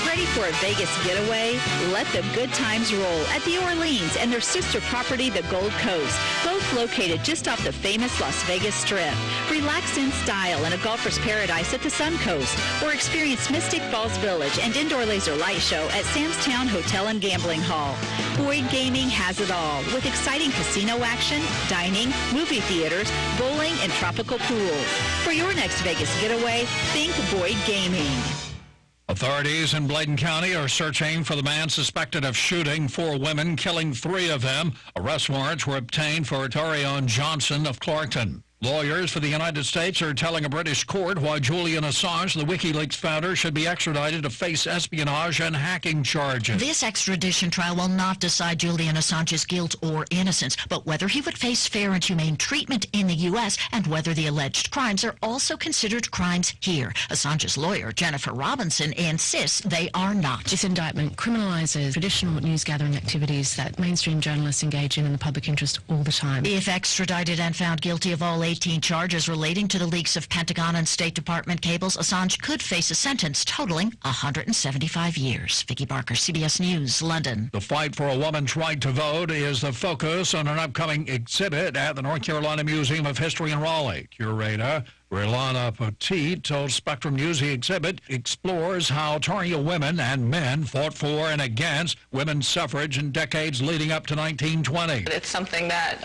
Ready for a Vegas getaway? Let the good times roll at the Orleans and their sister property, the Gold Coast, both located just off the famous Las Vegas Strip. Relax in style in a golfer's paradise at the Sun Coast, or experience Mystic Falls Village and indoor laser light show at Samstown Hotel and Gambling Hall. Boyd Gaming has it all, with exciting casino action, dining, movie theaters, bowling, and tropical pools. For your next Vegas getaway, think Boyd Gaming. Authorities in Bladen County are searching for the man suspected of shooting 4 women, killing 3 of them. Arrest warrants were obtained for Tarion Johnson of Clarkton. Lawyers for the United States are telling a British court why Julian Assange, the WikiLeaks founder, should be extradited to face espionage and hacking charges. This extradition trial will not decide Julian Assange's guilt or innocence, but whether he would face fair and humane treatment in the U.S. and whether the alleged crimes are also considered crimes here. Assange's lawyer, Jennifer Robinson, insists they are not. This indictment criminalizes traditional news-gathering activities that mainstream journalists engage in the public interest all the time. If extradited and found guilty of all 18 charges relating to the leaks of Pentagon and State Department cables, Assange could face a sentence totaling 175 years. Vicki Barker, CBS News, London. The fight for a woman's right to vote is the focus on an upcoming exhibit at the North Carolina Museum of History in Raleigh. Curator Relana Petit told Spectrum News the exhibit explores how Ontario women and men fought for and against women's suffrage in decades leading up to 1920. It's something that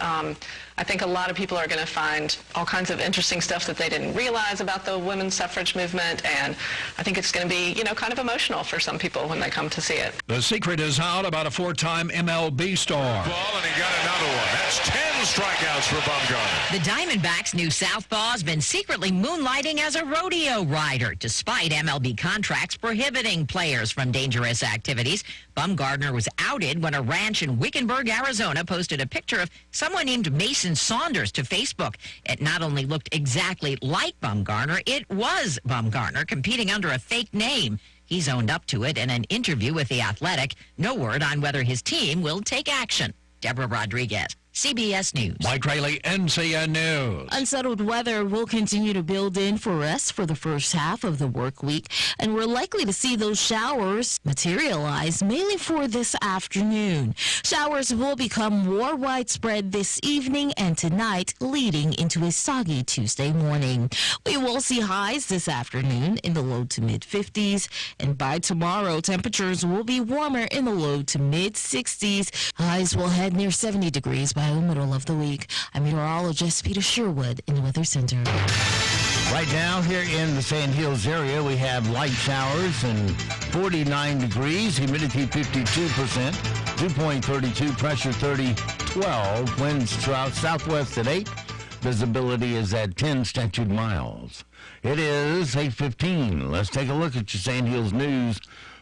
I think a lot of people are going to find all kinds of interesting stuff that they didn't realize about the women's suffrage movement, and I think it's going to be, kind of emotional for some people when they come to see it. The secret is out about a 4-time MLB star. Ball, and he got another one. That's 10 strikeouts for Bumgarner. The Diamondbacks' new southpaw has been secretly moonlighting as a rodeo rider, despite MLB contracts prohibiting players from dangerous activities. Bumgarner was outed when a ranch in Wickenburg, Arizona, posted a picture of someone named Mason Saunders to Facebook. It not only looked exactly like Bumgarner, it was Bumgarner competing under a fake name. He's owned up to it in an interview with The Athletic. No word on whether his team will take action. Deborah Rodriguez, CBS News. Mike Rayleigh, NCN News. Unsettled weather will continue to build in for us for the first half of the work week, and we're likely to see those showers materialize mainly for this afternoon. Showers will become more widespread this evening and tonight, leading into a soggy Tuesday morning. We will see highs this afternoon in the low to mid 50s, and by tomorrow, temperatures will be warmer in the low to mid 60s. Highs will head near 70 degrees by the middle of the week. I'm meteorologist Peter Sherwood in the Weather Center. Right now, here in the Sand Hills area, we have light showers and 49 degrees, humidity 52%, dew point 32, pressure 30-12, winds southwest at 8, visibility is at 10 statute miles. It is 8:15. Let's take a look at your Sand Hills news.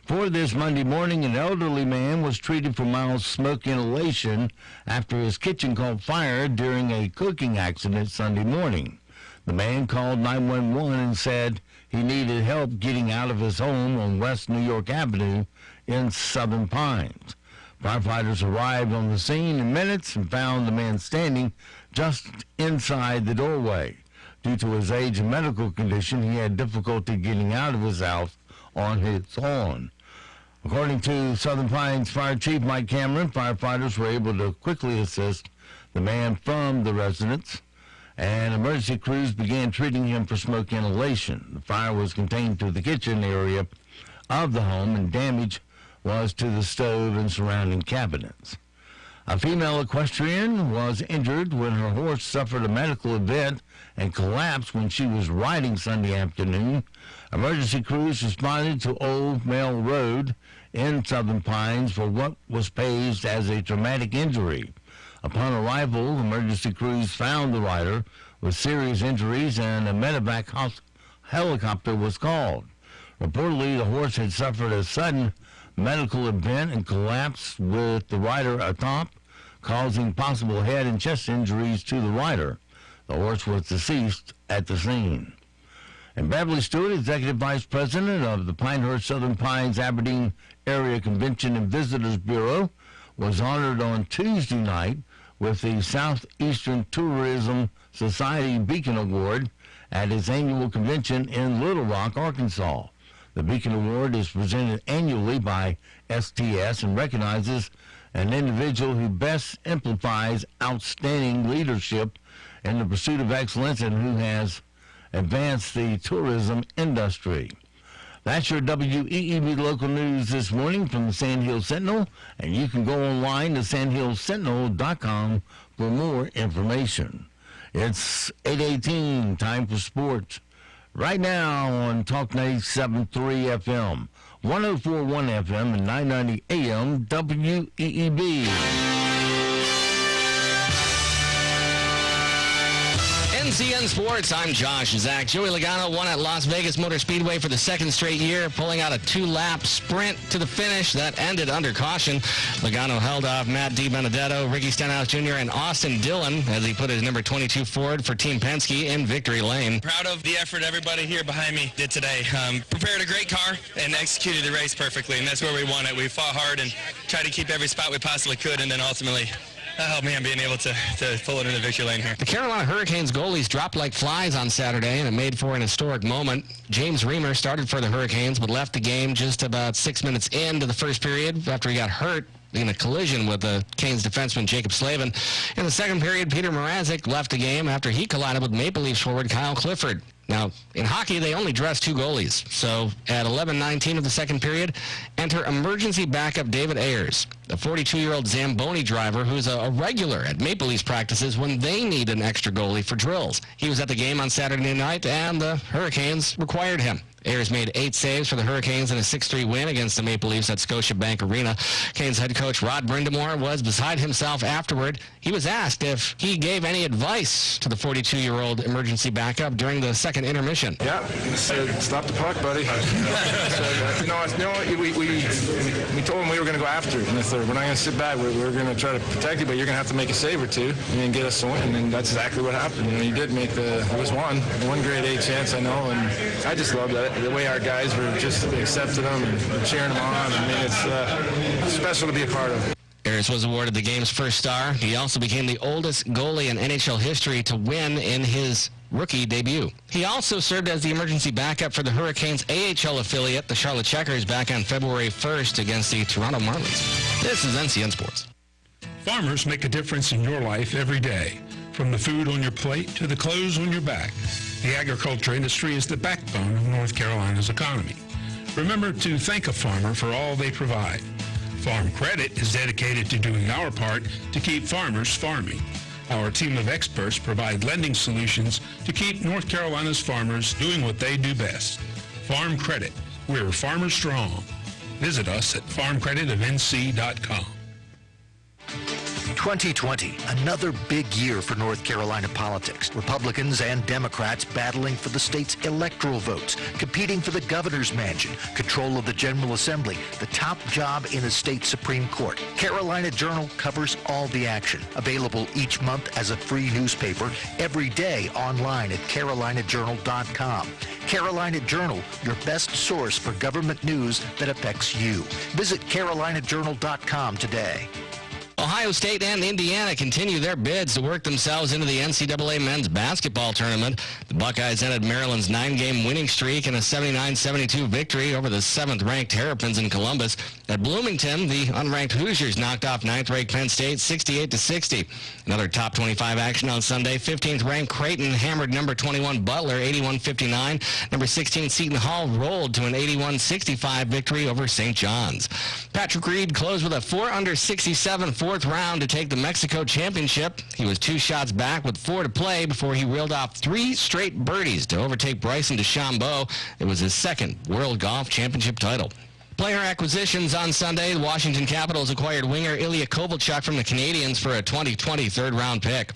For this Monday morning, an elderly man was treated for mild smoke inhalation after his kitchen caught fire during a cooking accident Sunday morning. The man called 911 and said he needed help getting out of his home on West New York Avenue in Southern Pines. Firefighters arrived on the scene in minutes and found the man standing just inside the doorway. Due to his age and medical condition, he had difficulty getting out of his house on his own. According to Southern Pines Fire Chief Mike Cameron, firefighters were able to quickly assist the man from the residence, and emergency crews began treating him for smoke inhalation. The fire was contained to the kitchen area of the home, and damage was to the stove and surrounding cabinets. A female equestrian was injured when her horse suffered a medical event and collapsed when she was riding Sunday afternoon. Emergency crews responded to Old Mill Road in Southern Pines for what was paged as a traumatic injury. Upon arrival, emergency crews found the rider with serious injuries and a medevac helicopter was called. Reportedly, the horse had suffered a sudden medical event and collapsed with the rider atop, causing possible head and chest injuries to the rider. The horse was deceased at the scene. And Beverly Stewart, Executive Vice President of the Pinehurst Southern Pines Aberdeen Area Convention and Visitors Bureau, was honored on Tuesday night with the Southeastern Tourism Society Beacon Award at its annual convention in Little Rock, Arkansas. The Beacon Award is presented annually by STS and recognizes an individual who best exemplifies outstanding leadership in the pursuit of excellence and who has advanced the tourism industry. That's your WEEB local news this morning from the Sand Hills Sentinel, and you can go online to sandhillsentinel.com for more information. It's 8:18, time for sports. Right now on Talk 97.3 FM, 104.1 FM, and 990 AM WEEB. NCN Sports, I'm Josh Zach. Joey Logano won at Las Vegas Motor Speedway for the second straight year, pulling out a two-lap sprint to the finish that ended under caution. Logano held off Matt DiBenedetto, Ricky Stenhouse Jr., and Austin Dillon as he put his number 22 Ford for Team Penske in victory lane. Proud of the effort everybody here behind me did today. Prepared a great car and executed the race perfectly, and that's where we won it. We fought hard and tried to keep every spot we possibly could, and then ultimately that helped me in being able to pull it in the victory lane here. The Carolina Hurricanes goalies dropped like flies on Saturday, and it made for an historic moment. James Reamer started for the Hurricanes, but left the game just about 6 minutes into the first period after he got hurt in a collision with the Canes defenseman Jacob Slavin. In the second period, Peter Mrazek left the game after he collided with Maple Leafs forward Kyle Clifford. Now, in hockey, they only dress two goalies. So at 11:19 of the second period, enter emergency backup David Ayers, a 42-year-old Zamboni driver who's a regular at Maple Leafs practices when they need an extra goalie for drills. He was at the game on Saturday night, and the Hurricanes required him. Ayers made 8 saves for the Hurricanes in a 6-3 win against the Maple Leafs at Scotiabank Arena. Canes head coach Rod Brindamore was beside himself afterward. He was asked if he gave any advice to the 42-year-old emergency backup during the second intermission. Yeah, I said, stop the puck, buddy. We told him we were going to go after it in the third. We're not going to sit back. We're going to try to protect it, but you're going to have to make a save or two and get us a win. And that's exactly what happened. He did make it was one grade A chance, I know, and I just love that. The way our guys were just accepting them and cheering them on. I mean, it's special to be a part of. Ayers was awarded the game's first star. He also became the oldest goalie in NHL history to win in his rookie debut. He also served as the emergency backup for the Hurricanes' AHL affiliate, the Charlotte Checkers, back on February 1st against the Toronto Marlies. This is NCN Sports. Farmers make a difference in your life every day, from the food on your plate to the clothes on your back. The agriculture industry is the backbone of North Carolina's economy. Remember to thank a farmer for all they provide. Farm Credit is dedicated to doing our part to keep farmers farming. Our team of experts provide lending solutions to keep North Carolina's farmers doing what they do best. Farm Credit, we're farmer strong. Visit us at farmcreditofnc.com. 2020, another big year for North Carolina politics. Republicans and Democrats battling for the state's electoral votes, competing for the governor's mansion, control of the General Assembly, the top job in the state Supreme Court. Carolina Journal covers all the action. Available each month as a free newspaper, every day online at carolinajournal.com. Carolina Journal, your best source for government news that affects you. Visit carolinajournal.com today. Ohio State and Indiana continue their bids to work themselves into the NCAA men's basketball tournament. The Buckeyes ended Maryland's 9-game winning streak in a 79-72 victory over the 7th-ranked Terrapins in Columbus. At Bloomington, the unranked Hoosiers knocked off 9th-ranked Penn State 68-60. Another top 25 action on Sunday. 15th-ranked Creighton hammered number 21 Butler 81-59. Number 16 Seton Hall rolled to an 81-65 victory over St. John's. Patrick Reed closed with a 4-under-67 fourth round to take the Mexico Championship. He was 2 shots back with 4 to play before he reeled off 3 straight birdies to overtake Bryson DeChambeau. It was his second World Golf Championship title. Player acquisitions on Sunday. The Washington Capitals acquired winger Ilya Kovalchuk from the Canadiens for a 2020 third-round pick.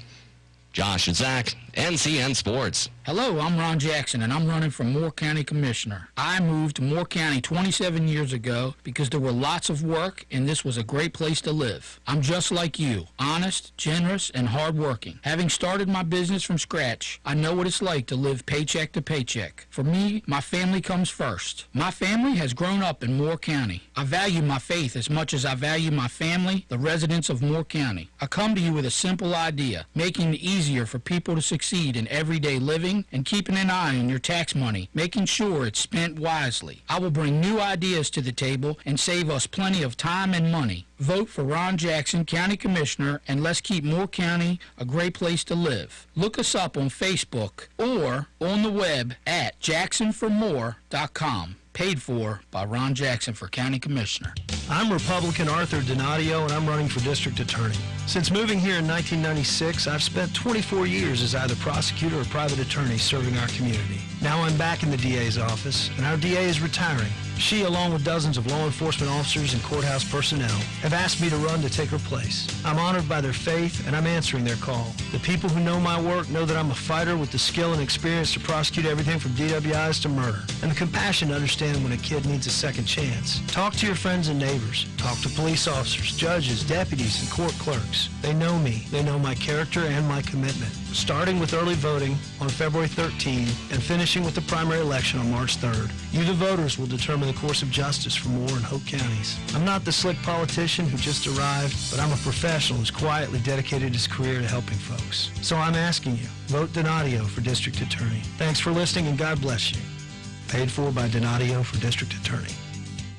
Josh and Zach, NCN Sports. Hello, I'm Ron Jackson, and I'm running for Moore County Commissioner. I moved to Moore County 27 years ago because there were lots of work, and this was a great place to live. I'm just like you, honest, generous, and hardworking. Having started my business from scratch, I know what it's like to live paycheck to paycheck. For me, my family comes first. My family has grown up in Moore County. I value my faith as much as I value my family, the residents of Moore County. I come to you with a simple idea, making it easier for people to succeed in everyday living and keeping an eye on your tax money, making sure it's spent wisely. I will bring new ideas to the table and save us plenty of time and money. Vote for Ron Jackson, County Commissioner, and let's keep Moore County a great place to live. Look us up on Facebook or on the web at jacksonformore.com. Paid for by Ron Jackson for County Commissioner. I'm Republican Arthur Donadio, and I'm running for District Attorney. Since moving here in 1996, I've spent 24 years as either prosecutor or private attorney serving our community. Now I'm back in the DA's office, and our DA is retiring. She, along with dozens of law enforcement officers and courthouse personnel, have asked me to run to take her place. I'm honored by their faith, and I'm answering their call. The people who know my work know that I'm a fighter with the skill and experience to prosecute everything from DWIs to murder, and the compassion to understand when a kid needs a second chance. Talk to your friends and neighbors. Talk to police officers, judges, deputies, and court clerks. They know me. They know my character and my commitment. Starting with early voting on February 13 and finishing with the primary election on March 3rd, you, the voters, will determine the course of justice for Moore and Hope counties. I'm not the slick politician who just arrived, but I'm a professional who's quietly dedicated his career to helping folks. So I'm asking you, vote Donadio for District Attorney. Thanks for listening, and God bless you. Paid for by Donadio for District Attorney.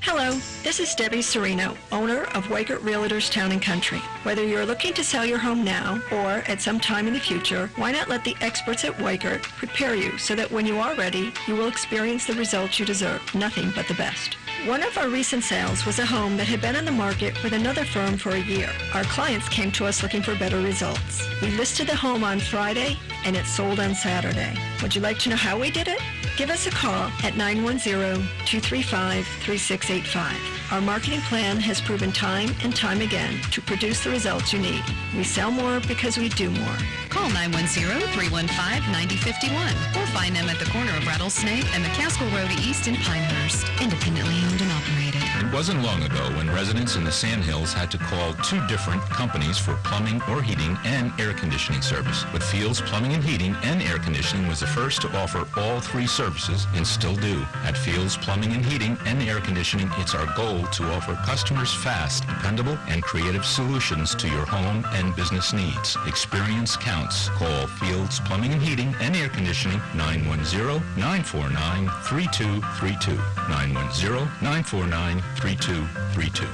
Hello, this is Debbie Serino, owner of Wakert Realtors Town & Country. Whether you're looking to sell your home now or at some time in the future, why not let the experts at Wakert prepare you so that when you are ready, you will experience the results you deserve, nothing but the best. One of our recent sales was a home that had been on the market with another firm for a year. Our clients came to us looking for better results. We listed the home on Friday, and it sold on Saturday. Would you like to know how we did it? Give us a call at 910-235-3685. Our marketing plan has proven time and time again to produce the results you need. We sell more because we do more. Call 910-315-9051 or find them at the corner of Rattlesnake and McCaskill Road East in Pinehurst. Independently owned and operated. It wasn't long ago when residents in the Sandhills had to call 2 different companies for plumbing or heating and air conditioning service. But Fields Plumbing and Heating and Air Conditioning was the first to offer all 3 services and still do. At Fields Plumbing and Heating and Air Conditioning, it's our goal to offer customers fast, dependable, and creative solutions to your home and business needs. Experience counts. Call Fields Plumbing and Heating and Air Conditioning 910-949-3232. 910-949-3232.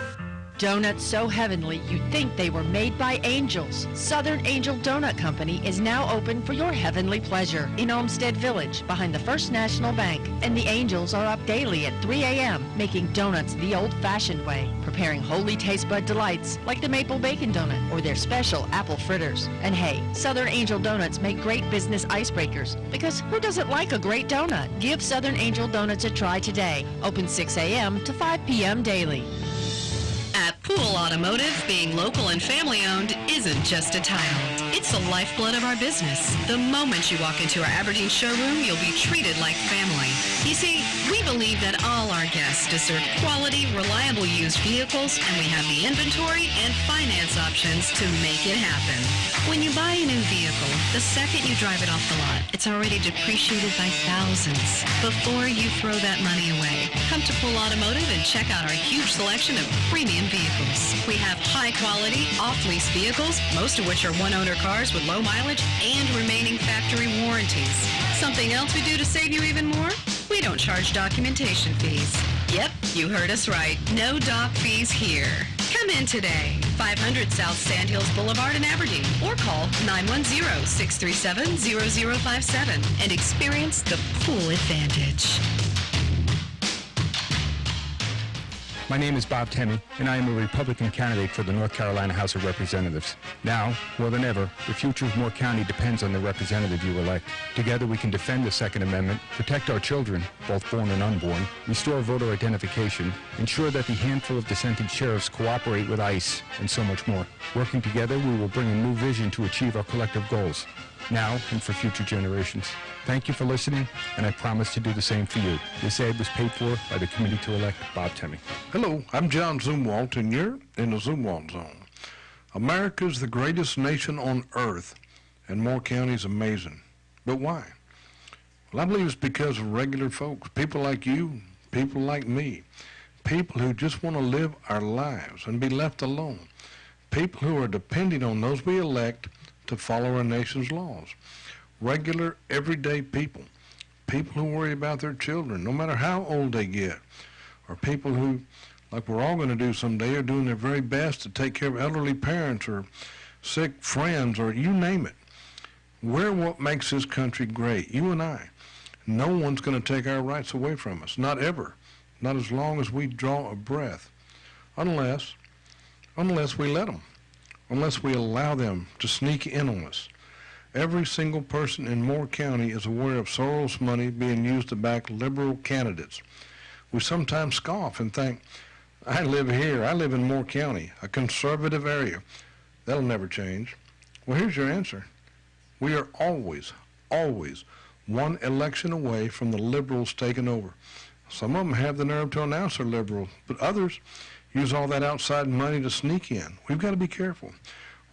Donuts so heavenly you'd think they were made by angels. Southern Angel Donut Company is now open for your heavenly pleasure in Olmsted Village behind the First National Bank. And the angels are up daily at 3 a.m. making donuts the old-fashioned way, preparing holy taste bud delights like the maple bacon donut or their special apple fritters. And hey, Southern Angel Donuts make great business icebreakers because who doesn't like a great donut? Give Southern Angel Donuts a try today. Open 6 a.m. to 5 p.m. daily. At Pool Automotive, being local and family-owned isn't just a title. It's the lifeblood of our business. The moment you walk into our Aberdeen showroom, you'll be treated like family. You see, we believe that all our guests deserve quality, reliable used vehicles, and we have the inventory and finance options to make it happen. When you buy a new vehicle, the second you drive it off the lot, it's already depreciated by thousands. Before you throw that money away, come to Pool Automotive and check out our huge selection of premium vehicles. We have high-quality, off-lease vehicles, most of which are one-owner cars with low mileage and remaining factory warranties. Something else we do to save you even more? We don't charge documentation fees. Yep, you heard us right. No doc fees here. Come in today, 500 South Sandhills Boulevard in Aberdeen, or call 910-637-0057 and experience the pool advantage. My name is Bob Tenney, and I am a Republican candidate for the North Carolina House of Representatives. Now, more than ever, the future of Moore County depends on the representative you elect. Together we can defend the Second Amendment, protect our children, both born and unborn, restore voter identification, ensure that the handful of dissenting sheriffs cooperate with ICE, and so much more. Working together, we will bring a new vision to achieve our collective goals. now and for future generations. Thank you for listening, and I promise to do the same for you. This ad was paid for by the Committee to Elect Bob Temming. Hello, I'm John Zumwalt, and you're in the Zumwalt Zone. America's the greatest nation on earth, and Moore County is amazing. But why? Well, I believe it's because of regular folks, people like you, people like me, people who just want to live our lives and be left alone, people who are depending on those we elect to follow our nation's laws, regular, everyday people, people who worry about their children, no matter how old they get, or people who, like we're all going to do someday, are doing their very best to take care of elderly parents or sick friends or you name it. We're what makes this country great, you and I. No one's going to take our rights away from us, not ever, not as long as we draw a breath, unless we let them, unless we allow them to sneak in on us. Every single person in Moore County is aware of Soros money being used to back liberal candidates. We sometimes scoff and think, I live here, I live in Moore County, a conservative area. That'll never change. Well, here's your answer. We are always, always one election away from the liberals taking over. Some of them have the nerve to announce they're liberal, but others use all that outside money to sneak in. We've got to be careful,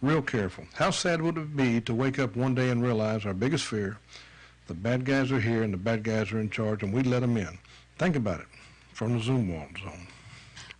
real careful. How sad would it be to wake up one day and realize our biggest fear, the bad guys are here and the bad guys are in charge, and we let them in? Think about it from the Zumwalt Zone.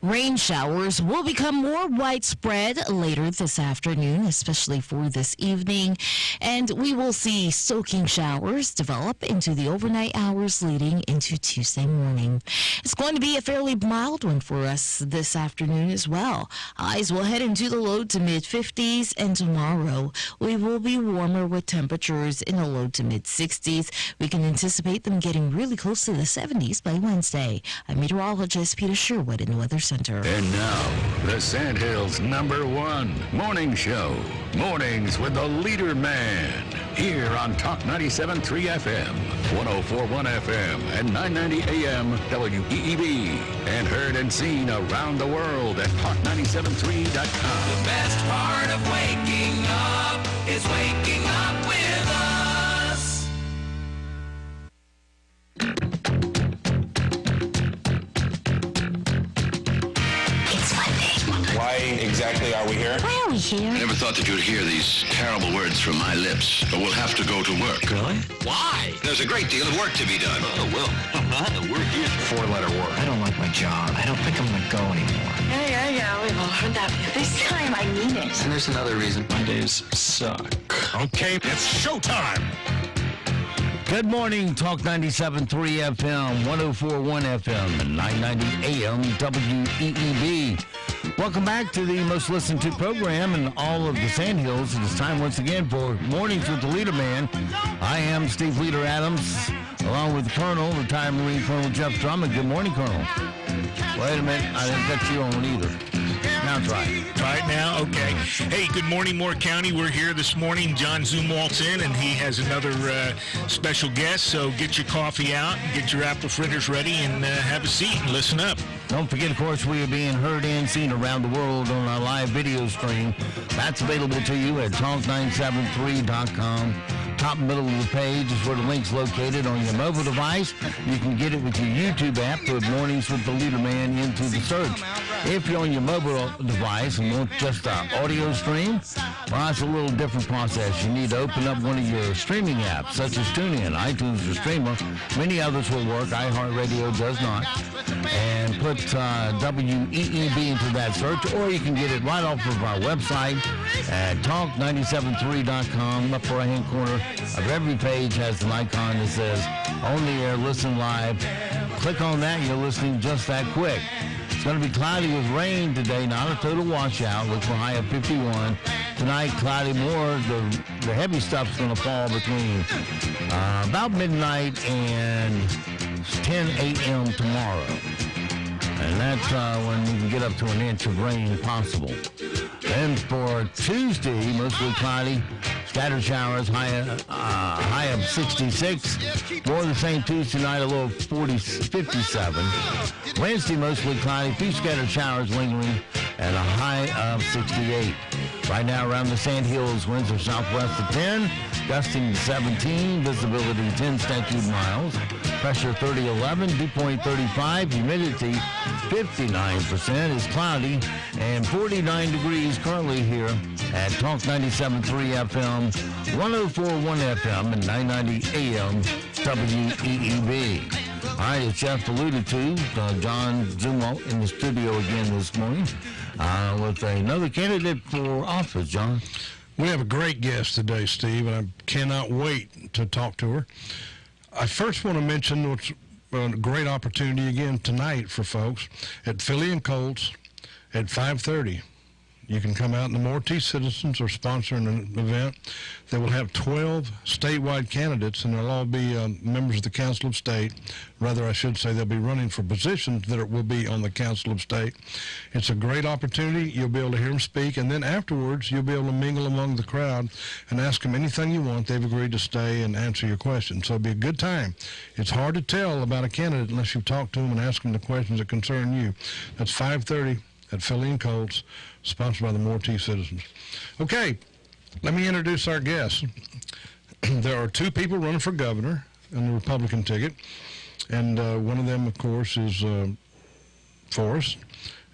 Rain showers will become more widespread later this afternoon, especially for this evening, and we will see soaking showers develop into the overnight hours leading into Tuesday morning. It's going to be a fairly mild one for us this afternoon as well. Highs will head into the low to mid-50s, and tomorrow we will be warmer with temperatures in the low to mid-60s. We can anticipate them getting really close to the 70s by Wednesday. I'm meteorologist Peter Sherwood in the Weather Center. And now, the Sandhills' #1 morning show. Mornings with the Leader Man. Here on Talk 97.3 FM, 104.1 FM, and 990 AM WEEB. And heard and seen around the world at talk973.com. The best part of waking up is waking up with us. Why exactly are we here? Why are we here? I never thought that you'd hear these terrible words from my lips, but we'll have to go to work. Really? Why? There's a great deal of work to be done. Oh, well, the work is four-letter word. I don't like my job. I don't think I'm going to go anymore. Yeah, we've all heard that. This time I mean it. And there's another reason. My days suck. Okay, it's showtime. Good morning, Talk 97.3 FM, 104.1 FM, and 990 AM WEEB. Welcome back to the most listened to program in all of the Sandhills. It is time once again for Mornings with the Leader Man. I am Steve Leader Adams, along with Colonel, retired Marine Colonel Jeff Drummond. Good morning, Colonel. Wait a minute, I didn't get you on either. Now it's right. Right now? Okay. Hey, good morning, Moore County. We're here this morning. John Zumwalt's in, and he has another special guest, so get your coffee out, get your apple fritters ready, and have a seat and listen up. Don't forget, of course, we are being heard and seen around the world on our live video stream. That's available to you at talk973.com. Top middle of the page is where the link's located on your mobile device. You can get it with your YouTube app. Put Mornings with the Leader Man into the search. If you're on your mobile device and want just an audio stream, well, it's a little different process. You need to open up one of your streaming apps, such as TuneIn, iTunes, or Streamer. Many others will work. iHeartRadio does not. And put WEEB into that search, or you can get it right off of our website at talk973.com. Upper right-hand corner of every page has an icon that says on the air, listen live. Click on that, you're listening just that quick. It's going to be cloudy with rain today, not a total washout. Look for high of 51. Tonight, cloudy more. The heavy stuff's going to fall between about midnight and 10 a.m. tomorrow. And that's when we can get up to an inch of rain possible. Then for Tuesday, mostly cloudy, scattered showers, high of 66. More of the same Tuesday night, a low of 57. Wednesday, mostly cloudy, few scattered showers lingering, and a high of 68. Right now around the Sand Hills, winds are southwest of 10, gusting to 17, visibility 10 statute miles, pressure 3011, dew point 35, humidity 59%, is cloudy, and 49 degrees currently here at Talk 97.3 FM, 104.1 FM, and 990 AM WEEB. All right, as Jeff alluded to, John Zumo in the studio again this morning with another candidate for office. John? We have a great guest today, Steve, and I cannot wait to talk to her. I first want to mention what's a great opportunity again tonight for folks at Philly and Colts at 5:30. You can come out, and the Mortee citizens are sponsoring an event that will have 12 statewide candidates, and they'll all be members of the Council of State. Rather, I should say they'll be running for positions that will be on the Council of State. It's a great opportunity. You'll be able to hear them speak, and then afterwards, you'll be able to mingle among the crowd and ask them anything you want. They've agreed to stay and answer your questions, so it'll be a good time. It's hard to tell about a candidate unless you talk to them and ask them the questions that concern you. That's 5:30 at Philly and Colts, sponsored by the Mortee citizens. Okay, let me introduce our guests. There are two people running for governor on the Republican ticket, and one of them, of course, is Forrest,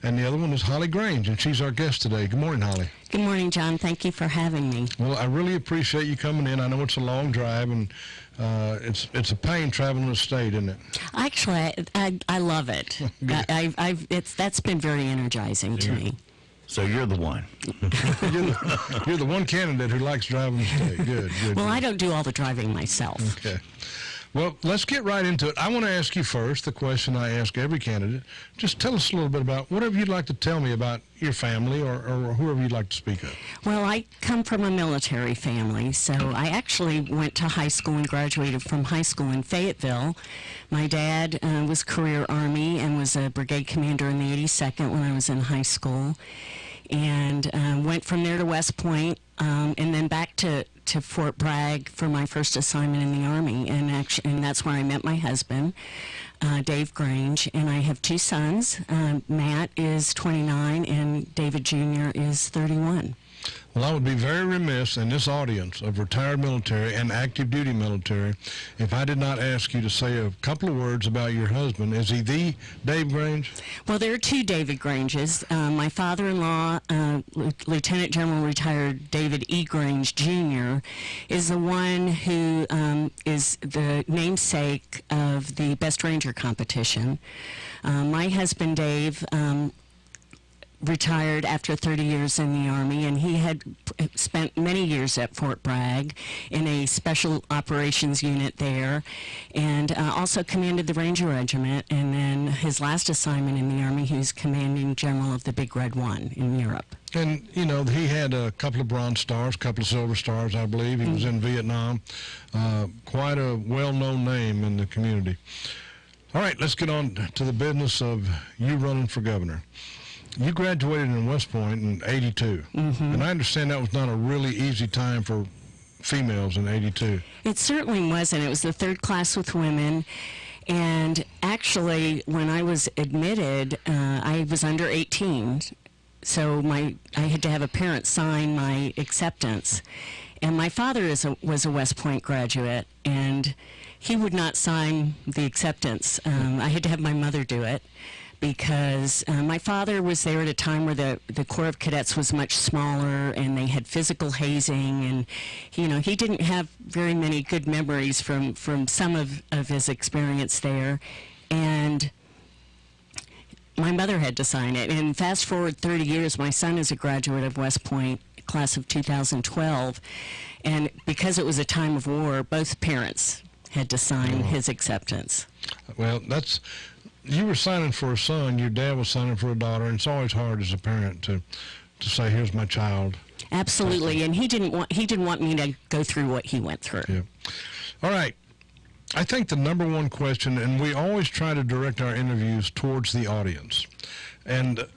and the other one is Holly Grange, and she's our guest today. Good morning, Holly. Good morning, John. Thank you for having me. Well, I really appreciate you coming in. I know it's a long drive, and it's a pain traveling the state, isn't it? Actually, I love it. That's been very energizing to me. So you're the one. you're the one candidate who likes driving the state. Good. Well, I don't do all the driving myself. Okay. Well, let's get right into it. I want to ask you first the question I ask every candidate. Just tell us a little bit about whatever you'd like to tell me about your family or whoever you'd like to speak of. Well, I come from a military family, so I actually went to high school and graduated from high school in Fayetteville. My dad was career Army and was a brigade commander in the 82nd when I was in high school, and went from there to West Point, and then back to Fort Bragg for my first assignment in the Army, and that's where I met my husband, Dave Grange, and I have two sons. Matt is 29 and David Jr. is 31. Well, I would be very remiss in this audience of retired military and active duty military if I did not ask you to say a couple of words about your husband. Is he the Dave Grange? Well, there are two David Granges. My father-in-law, Lieutenant General retired David E. Grange Jr., is the one who is the namesake of the Best Ranger competition. My husband, Dave, retired after 30 years in the Army, and he had spent many years at Fort Bragg in a special operations unit there, and also commanded the Ranger Regiment, and then his last assignment in the Army, he was commanding general of the Big Red One in Europe. And, you know, he had a couple of Bronze Stars, a couple of Silver Stars, I believe. He was in Vietnam. Quite a well-known name in the community. All right, let's get on to the business of you running for governor. You graduated in West Point in 82, and I understand that was not a really easy time for females in 82. It certainly wasn't. It was the third class with women, and actually, when I was admitted, I was under 18, so I had to have a parent sign my acceptance, and my father was a West Point graduate, and he would not sign the acceptance. I had to have my mother do it, because my father was there at a time where the Corps of Cadets was much smaller, and they had physical hazing, and he didn't have very many good memories from some of his experience there, and my mother had to sign it. And fast forward 30 years, my son is a graduate of West Point, class of 2012, and because it was a time of war, both parents had to sign his acceptance. Well, you were signing for a son, your dad was signing for a daughter, and it's always hard as a parent to say, here's my child. Absolutely, and he didn't want me to go through what he went through. Yeah. All right. I think the number one question, and we always try to direct our interviews towards the audience, and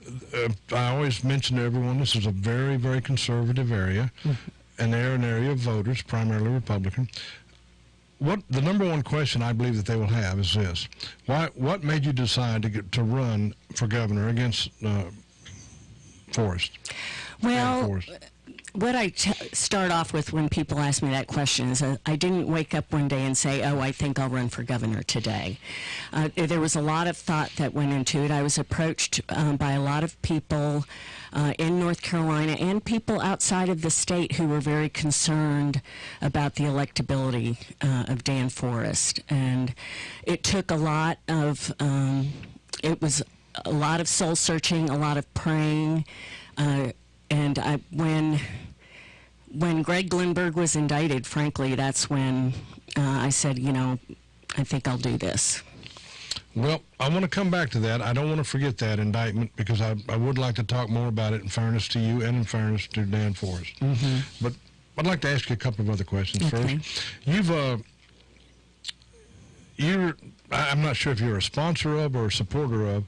I always mention to everyone this is a very, very conservative area, and they're an area of voters, primarily Republican. The number one question I believe that they will have is this: what made you decide to run for governor against Forrest? Well, what I start off with when people ask me that question is I didn't wake up one day and say, oh, I think I'll run for governor today. There was a lot of thought that went into it. I was approached by a lot of people in North Carolina and people outside of the state who were very concerned about the electability of Dan Forrest. And it took a lot of, it was a lot of soul searching, a lot of praying, and when Greg Lindbergh was indicted, frankly, that's when I said, I think I'll do this. Well, I want to come back to that. I don't want to forget that indictment because I would like to talk more about it in fairness to you and in fairness to Dan Forrest. Mm-hmm. But I'd like to ask you a couple of other questions Okay. first. I'm not sure if you're a sponsor of or a supporter of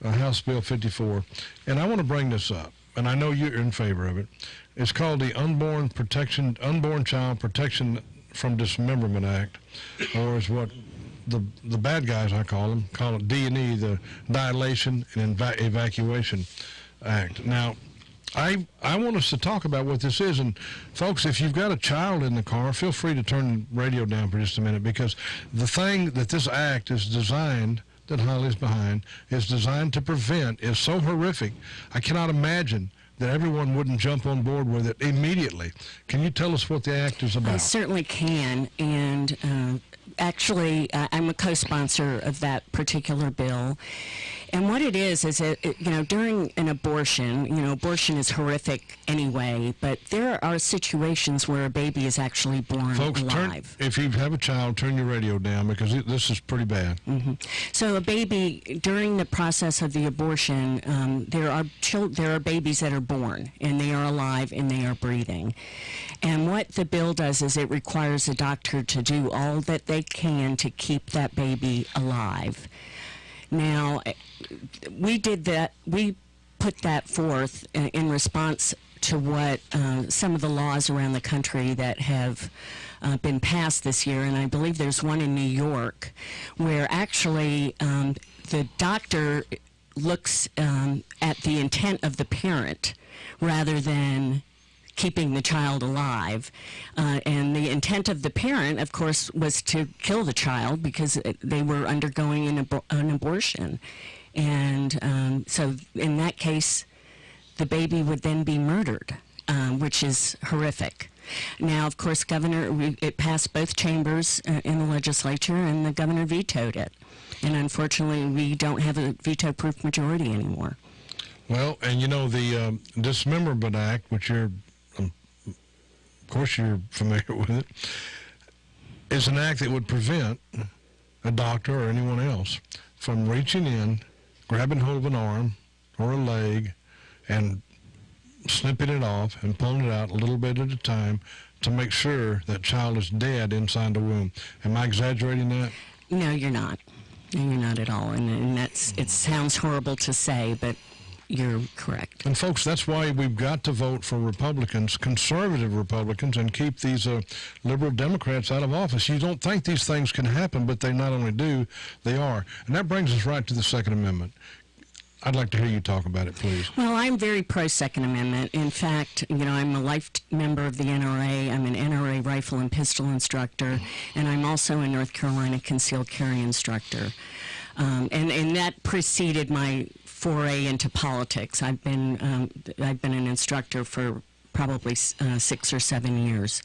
House Bill 54, and I want to bring this up, and I know you're in favor of it. It's called the Unborn Child Protection from Dismemberment Act, or is what the bad guys, I call it D&E, the Dilation and Evacuation Act. Now, I want us to talk about what this is, and folks, if you've got a child in the car, feel free to turn the radio down for just a minute, because the thing that this act is designed, that Holly's behind, is designed to prevent is so horrific. I cannot imagine that everyone wouldn't jump on board with it immediately. Can you tell us what the act is about? I certainly can, and actually, I'm a co-sponsor of that particular bill. And what it is that, during an abortion, abortion is horrific anyway, but there are situations where a baby is actually born alive. If you have a child, turn your radio down because this is pretty bad. Mm-hmm. So a baby, during the process of the abortion, there are babies that are born, and they are alive, and they are breathing. And what the bill does is it requires a doctor to do all that they can to keep that baby alive. Now, we did that. We put that forth in response to what some of the laws around the country that have been passed this year, and I believe there's one in New York, where actually the doctor looks at the intent of the parent rather than keeping the child alive. And the intent of the parent, of course, was to kill the child because they were undergoing an abortion. And so in that case, the baby would then be murdered, which is horrific. Now, of course, it passed both chambers in the legislature, and the governor vetoed it. And unfortunately, we don't have a veto-proof majority anymore. Well, and the Dismemberment Act, which of course you're familiar with it, is an act that would prevent a doctor or anyone else from reaching in, grabbing hold of an arm or a leg, and snipping it off and pulling it out a little bit at a time to make sure that child is dead inside the womb. Am I exaggerating that? No, you're not. No, you're not at all. And it sounds horrible to say, but you're correct. And folks, that's why we've got to vote for Republicans, conservative Republicans, and keep these liberal Democrats out of office. You don't think these things can happen, but they not only do, they are. And that brings us right to the Second Amendment. I'd like to hear you talk about it, please. Well, I'm very pro-Second Amendment. In fact, I'm a life member of the NRA. I'm an NRA rifle and pistol instructor, and I'm also a North Carolina concealed carry instructor. And that preceded my foray into politics. I've been an instructor for probably 6 or 7 years.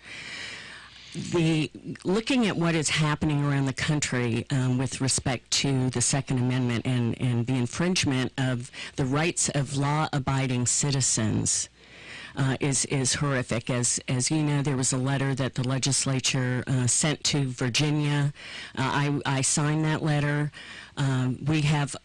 Looking at what is happening around the country with respect to the Second Amendment and the infringement of the rights of law-abiding citizens is horrific. As you know, there was a letter that the legislature sent to Virginia. I signed that letter. We have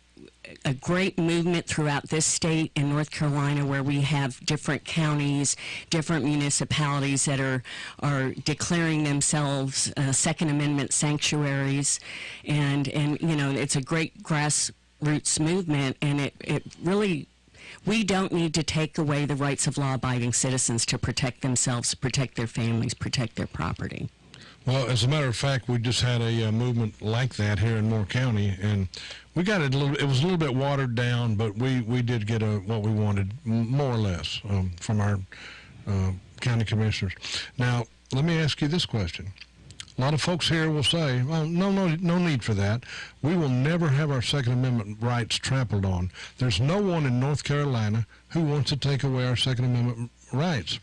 a great movement throughout this state in North Carolina where we have different counties, different municipalities that are declaring themselves Second Amendment sanctuaries, and it's a great grassroots movement, and it really, we don't need to take away the rights of law-abiding citizens to protect themselves, protect their families, protect their property. Well, as a matter of fact, we just had a movement like that here in Moore County, and we got it it was a little bit watered down, but we did get what we wanted, more or less, from our county commissioners. Now, let me ask you this question. A lot of folks here will say, well, no need for that. We will never have our Second Amendment rights trampled on. There's no one in North Carolina who wants to take away our Second Amendment rights.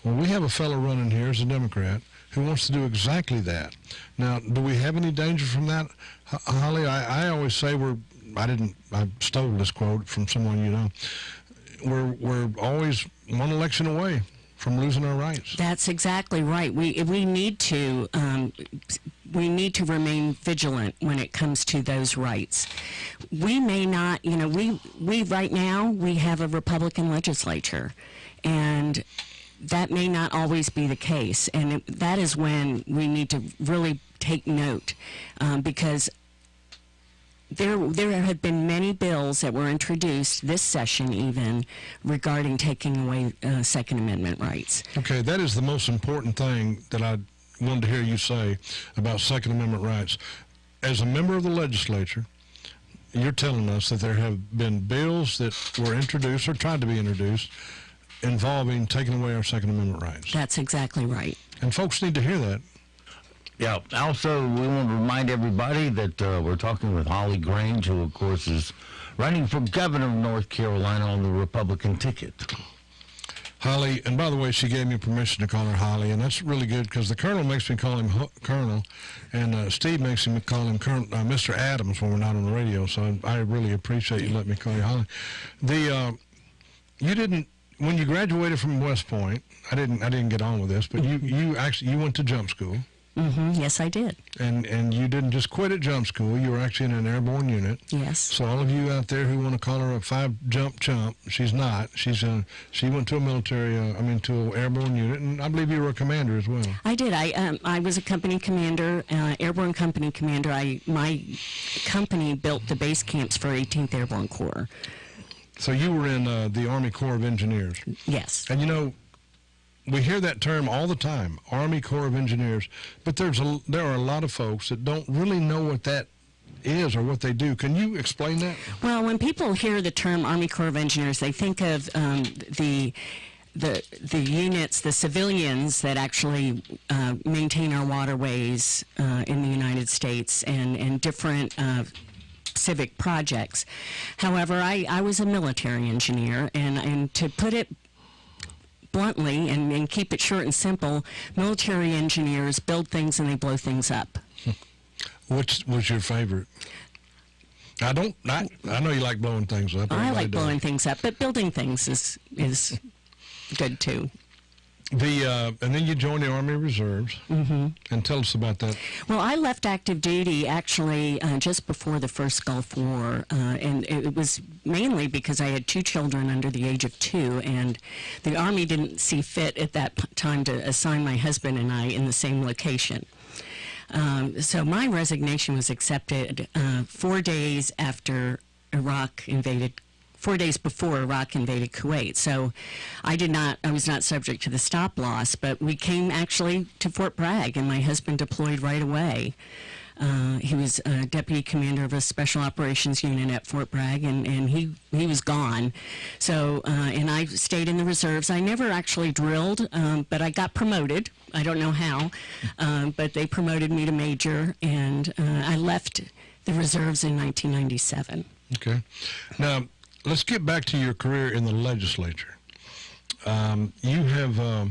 Well, we have a fellow running here as a Democrat who wants to do exactly that. Now, do we have any danger from that, Holly? I always say I stole this quote from someone you know. We're always one election away from losing our rights. That's exactly right. We need to remain vigilant when it comes to those rights. We may not, we right now we have a Republican legislature, and that may not always be the case, and that is when we need to really take note, because there have been many bills that were introduced this session even regarding taking away Second Amendment rights. Okay, that is the most important thing that I wanted to hear you say about Second Amendment rights. As a member of the legislature, you're telling us that there have been bills that were introduced or tried to be introduced involving taking away our Second Amendment rights. That's exactly right. And folks need to hear that. Yeah. Also, we want to remind everybody that we're talking with Holly Grange, who, of course, is running for governor of North Carolina on the Republican ticket. Holly, and by the way, she gave me permission to call her Holly, and that's really good because the Colonel makes me call him Colonel, and Steve makes me call him Mr. Adams when we're not on the radio, so I really appreciate you letting me call you Holly. You didn't, when you graduated from West Point, I didn't get on with this, but you went to jump school. Mm-hmm. Yes, I did. And you didn't just quit at jump school. You were actually in an airborne unit. Yes. So all of you out there who want to call her a 5-jump chump, she's not. She went to a military, to an airborne unit, and I believe you were a commander as well. I did. I was a company commander, airborne company commander. My company built the base camps for 18th Airborne Corps. So you were in the Army Corps of Engineers. Yes. And we hear that term all the time, Army Corps of Engineers, but there are a lot of folks that don't really know what that is or what they do. Can you explain that? Well, when people hear the term Army Corps of Engineers, they think of the units, the civilians that actually maintain our waterways in the United States and different civic projects. However, I was a military engineer, and to put it bluntly and keep it short and simple, military engineers build things and they blow things up. Which was your favorite? I know you like blowing things up. I like blowing things up, but building things is good too. And then you joined the Army Reserves. Mm-hmm. And tell us about that. Well, I left active duty actually just before the first Gulf War, and it was mainly because I had 2 children under the age of 2, and the Army didn't see fit at that time to assign my husband and I in the same location. So my resignation was accepted 4 days after 4 days before Iraq invaded Kuwait. So I was not subject to the stop loss, but we came actually to Fort Bragg, and my husband deployed right away. He was deputy commander of a special operations unit at Fort Bragg, and he was gone. So, and I stayed in the reserves. I never actually drilled, but I got promoted. I don't know how, but they promoted me to major, and I left the reserves in 1997. Okay. Now, let's get back to your career in the legislature. You have,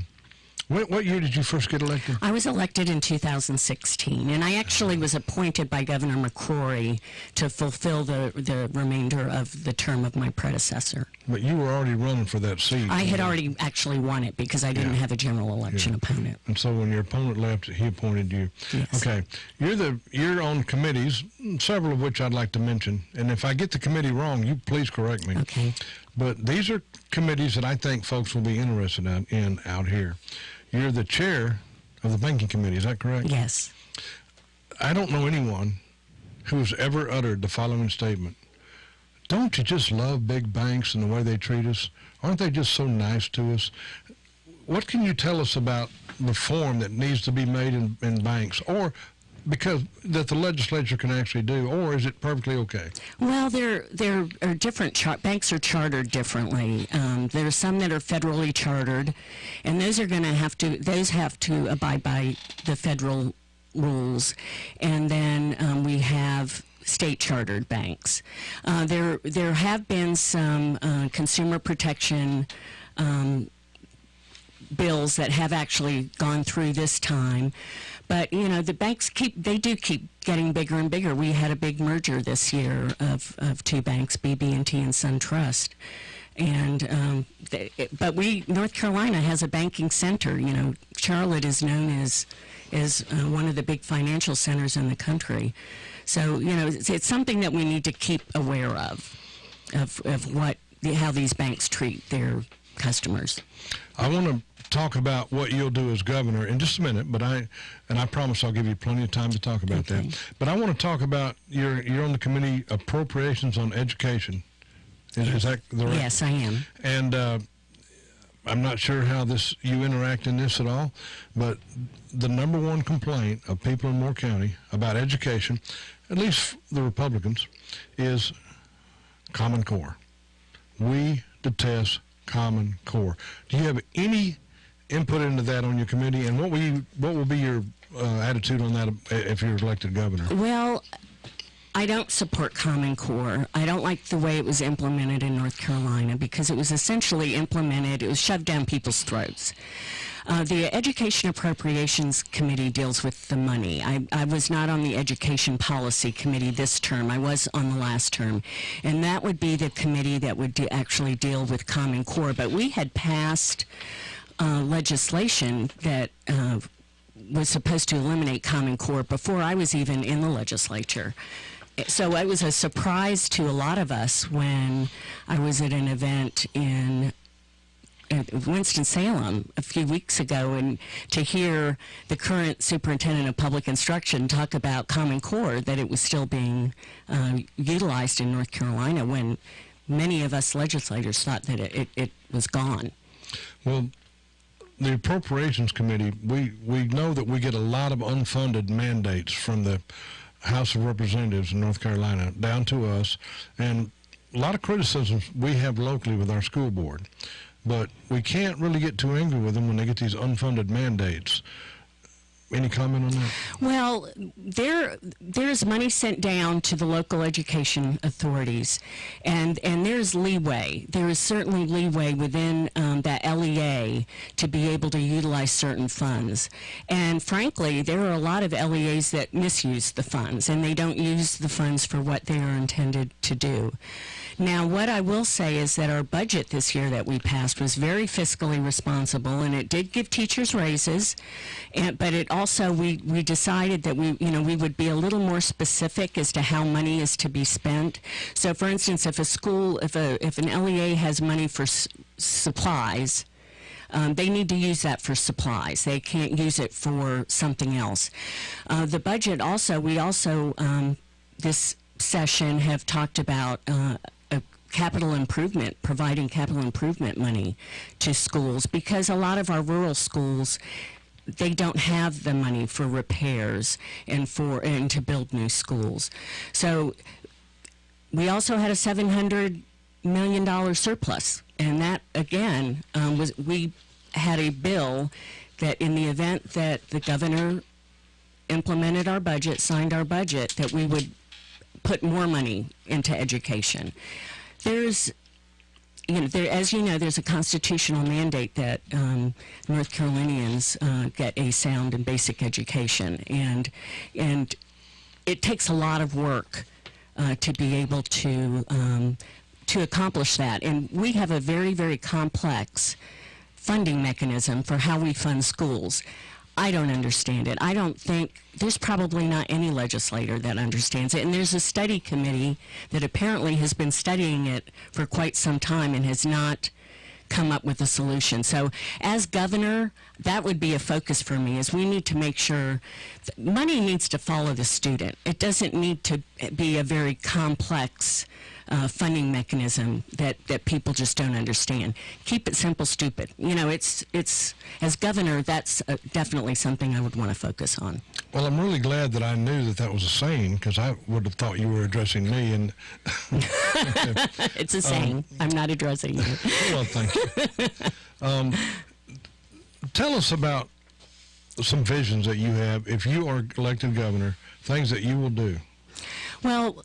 what year did you first get elected? I was elected in 2016, and I actually was appointed by Governor McCrory to fulfill the remainder of the term of my predecessor. But you were already running for that seat. I had already actually won it because I didn't have a general election opponent. And so when your opponent left, he appointed you. Yes. Okay. You're on committees, several of which I'd like to mention. And if I get the committee wrong, you please correct me. Okay. But these are committees that I think folks will be interested in out here. You're the chair of the banking committee, is that correct? Yes. I don't know anyone who has ever uttered the following statement. Don't you just love big banks and the way they treat us? Aren't they just so nice to us? What can you tell us about reform that needs to be made in banks, or because that the legislature can actually do, or is it perfectly okay? Well, there are different banks are chartered differently. There are some that are federally chartered, and those have to abide by the federal rules. And then we have state chartered banks. There have been some consumer protection bills that have actually gone through this time. But, the banks keep getting bigger and bigger. We had a big merger this year of two banks, BB&T and SunTrust. And, but North Carolina has a banking center. Charlotte is known as one of the big financial centers in the country. So, it's something that we need to keep aware of how these banks treat their customers. I want to talk about what you'll do as governor in just a minute, but I promise I'll give you plenty of time to talk about that. But I want to talk about you're on the committee appropriations on education. Is that the right? Yes, I am. And I'm not sure how you interact in this at all, but the number one complaint of people in Moore County about education, at least the Republicans, is Common Core. We detest Common Core. Do you have any input into that on your committee, and what will be your attitude on that if you're elected governor? Well, I don't support Common Core. I don't like the way it was implemented in North Carolina, because it was essentially implemented, it was shoved down people's throats. The Education Appropriations Committee deals with the money. I was not on the Education Policy Committee this term. I was on the last term. And that would be the committee that would actually deal with Common Core. But we had passed legislation that was supposed to eliminate Common Core before I was even in the legislature. So it was a surprise to a lot of us when I was at an event in Winston-Salem a few weeks ago, and to hear the current superintendent of public instruction talk about Common Core, that it was still being utilized in North Carolina, when many of us legislators thought that it was gone. Well, the Appropriations Committee, we know that we get a lot of unfunded mandates from the House of Representatives in North Carolina down to us, and a lot of criticisms we have locally with our school board. But we can't really get too angry with them when they get these unfunded mandates. Any comment on that? Well, there's money sent down to the local education authorities, and there's leeway. There is certainly leeway within that LEA to be able to utilize certain funds. And frankly, there are a lot of LEAs that misuse the funds, and they don't use the funds for what they are intended to do. Now, what I will say is that our budget this year that we passed was very fiscally responsible, and it did give teachers raises, but it also, we decided that we would be a little more specific as to how money is to be spent. So, for instance, if an LEA has money for supplies, they need to use that for supplies. They can't use it for something else. The budget also, we also, this session have talked about capital improvement, providing capital improvement money to schools, because a lot of our rural schools, they don't have the money for repairs and to build new schools. So we also had a $700 million surplus, and that again we had a bill that in the event that the governor implemented our budget, signed our budget, that we would put more money into education. There's, as you know, there's a constitutional mandate that North Carolinians get a sound and basic education, and it takes a lot of work to be able to accomplish that. And we have a very, very complex funding mechanism for how we fund schools. I don't understand it. I don't think, there's probably not any legislator that understands it. And there's a study committee that apparently has been studying it for quite some time and has not come up with a solution. So as governor, that would be a focus for me, is we need to make sure that money needs to follow the student. It doesn't need to be a very complex funding mechanism that people just don't understand. Keep it simple, stupid. It's as governor, that's definitely something I would want to focus on. Well, I'm really glad that I knew that was a saying, because I would have thought you were addressing me. And it's a saying. I'm not addressing you. Well, thank you. Tell us about some visions that you have if you are elected governor, things that you will do. Well,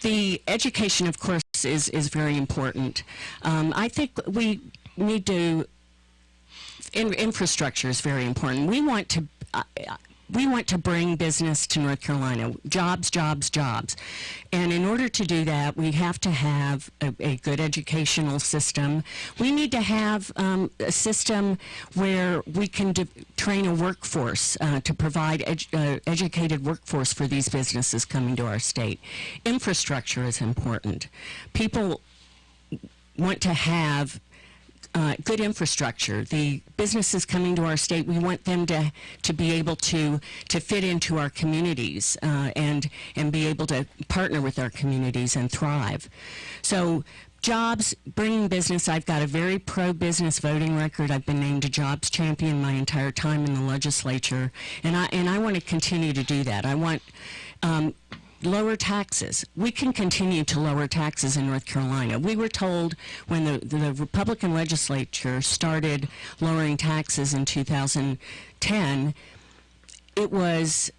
the education, of course, is very important. I think we need to. Infrastructure is very important. We want to bring business to North Carolina, jobs, jobs, jobs. And in order to do that, we have to have a good educational system. We need to have a system where we can train a workforce to provide educated workforce for these businesses coming to our state. Infrastructure is important. People want to have good infrastructure. The businesses coming to our state, we want them to be able to fit into our communities and be able to partner with our communities and thrive. So jobs, bringing business. I've got a very pro-business voting record. I've been named a jobs champion my entire time in the legislature, and I want to continue to do that. I want lower taxes. We can continue to lower taxes in North Carolina. We were told when the Republican legislature started lowering taxes in 2010, it was,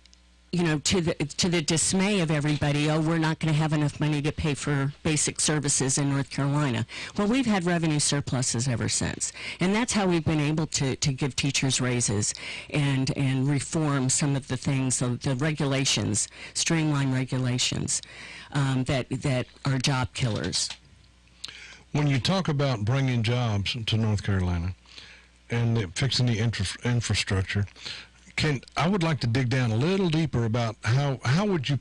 to the dismay of everybody, we're not going to have enough money to pay for basic services in North Carolina. Well, we've had revenue surpluses ever since. And that's how we've been able to give teachers raises and reform some of the things, the regulations, streamline regulations that are job killers. When you talk about bringing jobs to North Carolina and fixing the infrastructure, I would like to dig down a little deeper about how would you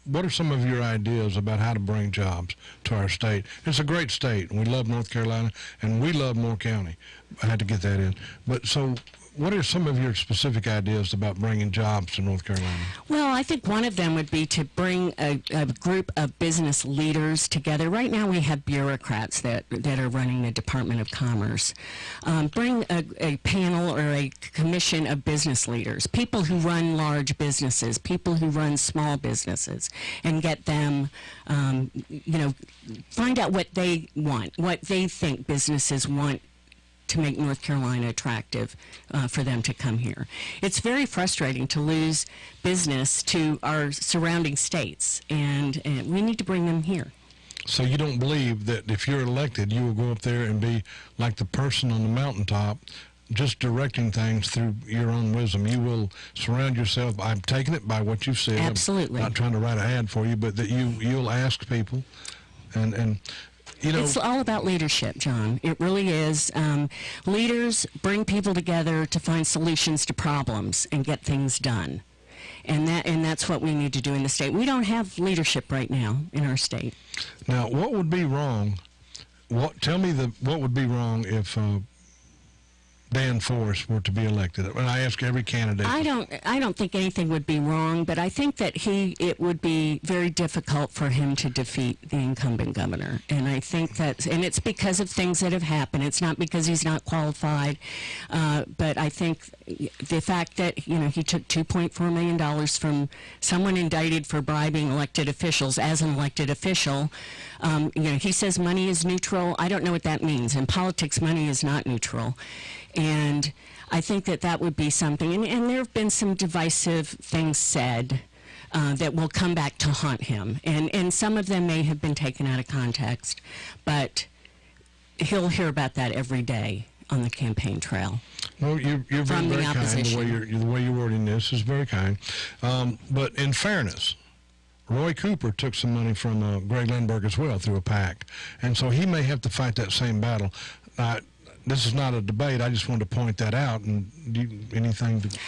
what are some of your ideas about how to bring jobs to our state? It's a great state, and we love North Carolina, and we love Moore County. I had to get that in. But so what are some of your specific ideas about bringing jobs to North Carolina? Well, I think one of them would be to bring a group of business leaders together. Right now we have bureaucrats that are running the Department of Commerce. Bring a panel or a commission of business leaders, people who run large businesses, people who run small businesses, and get them, find out what they want, what they think businesses want to make North Carolina attractive for them to come here. It's very frustrating to lose business to our surrounding states, and we need to bring them here. So you don't believe that if you're elected, you will go up there and be like the person on the mountaintop, just directing things through your own wisdom. You will surround yourself. I'm taking it by what you've said. Absolutely. I'm not trying to write an ad for you, but that you'll ask people, and it's all about leadership, John. It really is. Leaders bring people together to find solutions to problems and get things done. And that's what we need to do in the state. We don't have leadership right now in our state. Now, what would be wrong? Tell me what would be wrong if Dan Forrest were to be elected? And I ask every candidate. I don't think anything would be wrong, but I think that it would be very difficult for him to defeat the incumbent governor. And I think and it's because of things that have happened. It's not because he's not qualified, but I think the fact that he took $2.4 million from someone indicted for bribing elected officials as an elected official. He says money is neutral. I don't know what that means. In politics, money is not neutral. And I think that would be something. And there have been some divisive things said that will come back to haunt him. And some of them may have been taken out of context. But he'll hear about that every day on the campaign trail. Well, you're very, very kind. The way you're wording this is very kind. But in fairness, Roy Cooper took some money from Greg Lindbergh as well through a PAC. And so he may have to fight that same battle. This is not a debate. I just wanted to point that out. And anything to...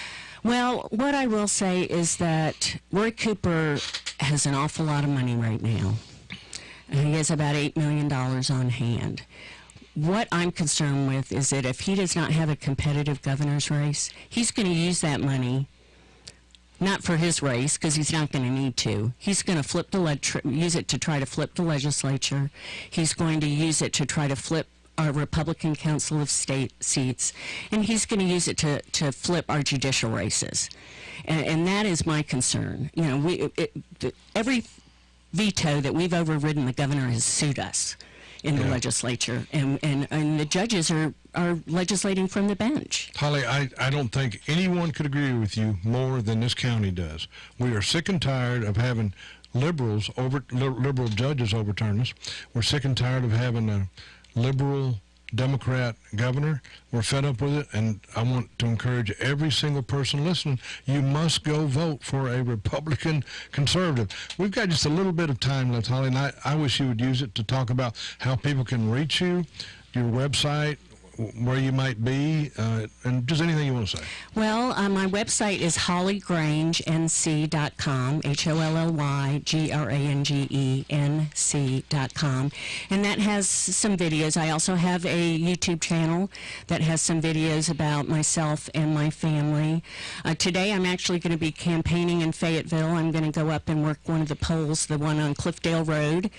Well, what I will say is that Roy Cooper has an awful lot of money right now. He has about $8 million on hand. What I'm concerned with is that if he does not have a competitive governor's race, he's going to use that money Not for his race, because he's not going to need to. He's going to use it to try to flip the legislature. He's going to use it to try to flip our Republican Council of State seats, and he's going to use it to flip our judicial races. And that is my concern. You know, every veto that we've overridden, the governor has sued us in the legislature, and the judges are legislating from the bench. Holly, I don't think anyone could agree with you more than this county does. We are sick and tired of having liberal judges overturn us. We're sick and tired of having a liberal Democrat governor. We're fed up with it, and I want to encourage every single person listening, you must go vote for a Republican conservative. We've got just a little bit of time left, Holly, and I wish you would use it to talk about how people can reach you, your website, where you might be, and just anything you want to say. Well, my website is hollygrangenc.com, HOLLYGRANGENC.com, and that has some videos. I also have a YouTube channel that has some videos about myself and my family. Today I'm actually going to be campaigning in Fayetteville. I'm going to go up and work one of the polls, the one on Cliffdale Road,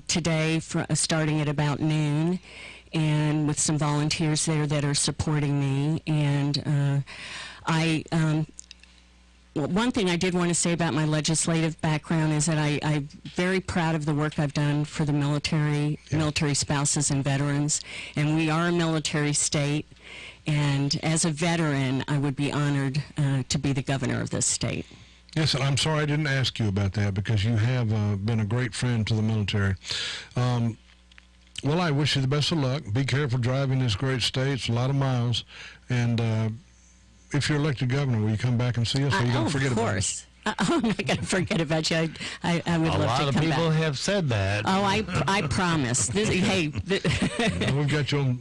today, starting at about noon, and with some volunteers there that are supporting me. And one thing I did want to say about my legislative background is that I'm very proud of the work I've done for the military spouses and veterans, and we are a military state. And as a veteran, I would be honored to be the governor of this state. Yes, and I'm sorry I didn't ask you about that, because you have been a great friend to the military. Well, I wish you the best of luck. Be careful driving this great state. It's a lot of miles. And if you're elected governor, will you come back and see us, or you don't forget about us? I'm not going to forget about you. I would love to come back. A lot of people have said that. Oh, I promise. We've got you on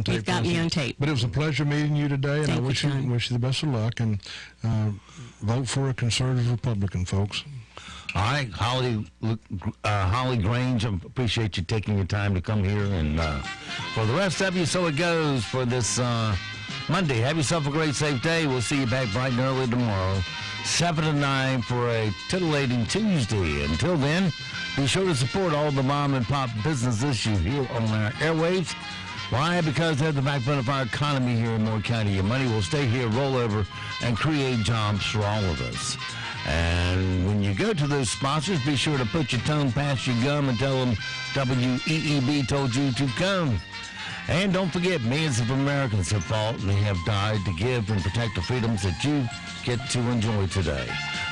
tape. You've got me on tape. But it was a pleasure meeting you today, and I wish you the best of luck. And vote for a conservative Republican, folks. All right, Holly Grange, I appreciate you taking your time to come here. And for the rest of you, so it goes for this Monday. Have yourself a great, safe day. We'll see you back bright and early tomorrow, 7 to 9 for a titillating Tuesday. Until then, be sure to support all the mom and pop businesses you hear on our airwaves. Why? Because they're the backbone of our economy here in Moore County. Your money will stay here, roll over, and create jobs for all of us. And when you go to those sponsors, be sure to put your tongue past your gum and tell them WEEB told you to come. And don't forget, millions of Americans have fought and they have died to give and protect the freedoms that you get to enjoy today.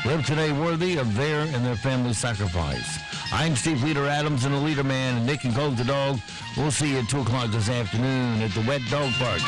Live today worthy of their and their family's sacrifice. I'm Steve Leader Adams and the Leader Man, and Nick and Colt the Dog. We'll see you at 2 o'clock this afternoon at the Wet Dog Park.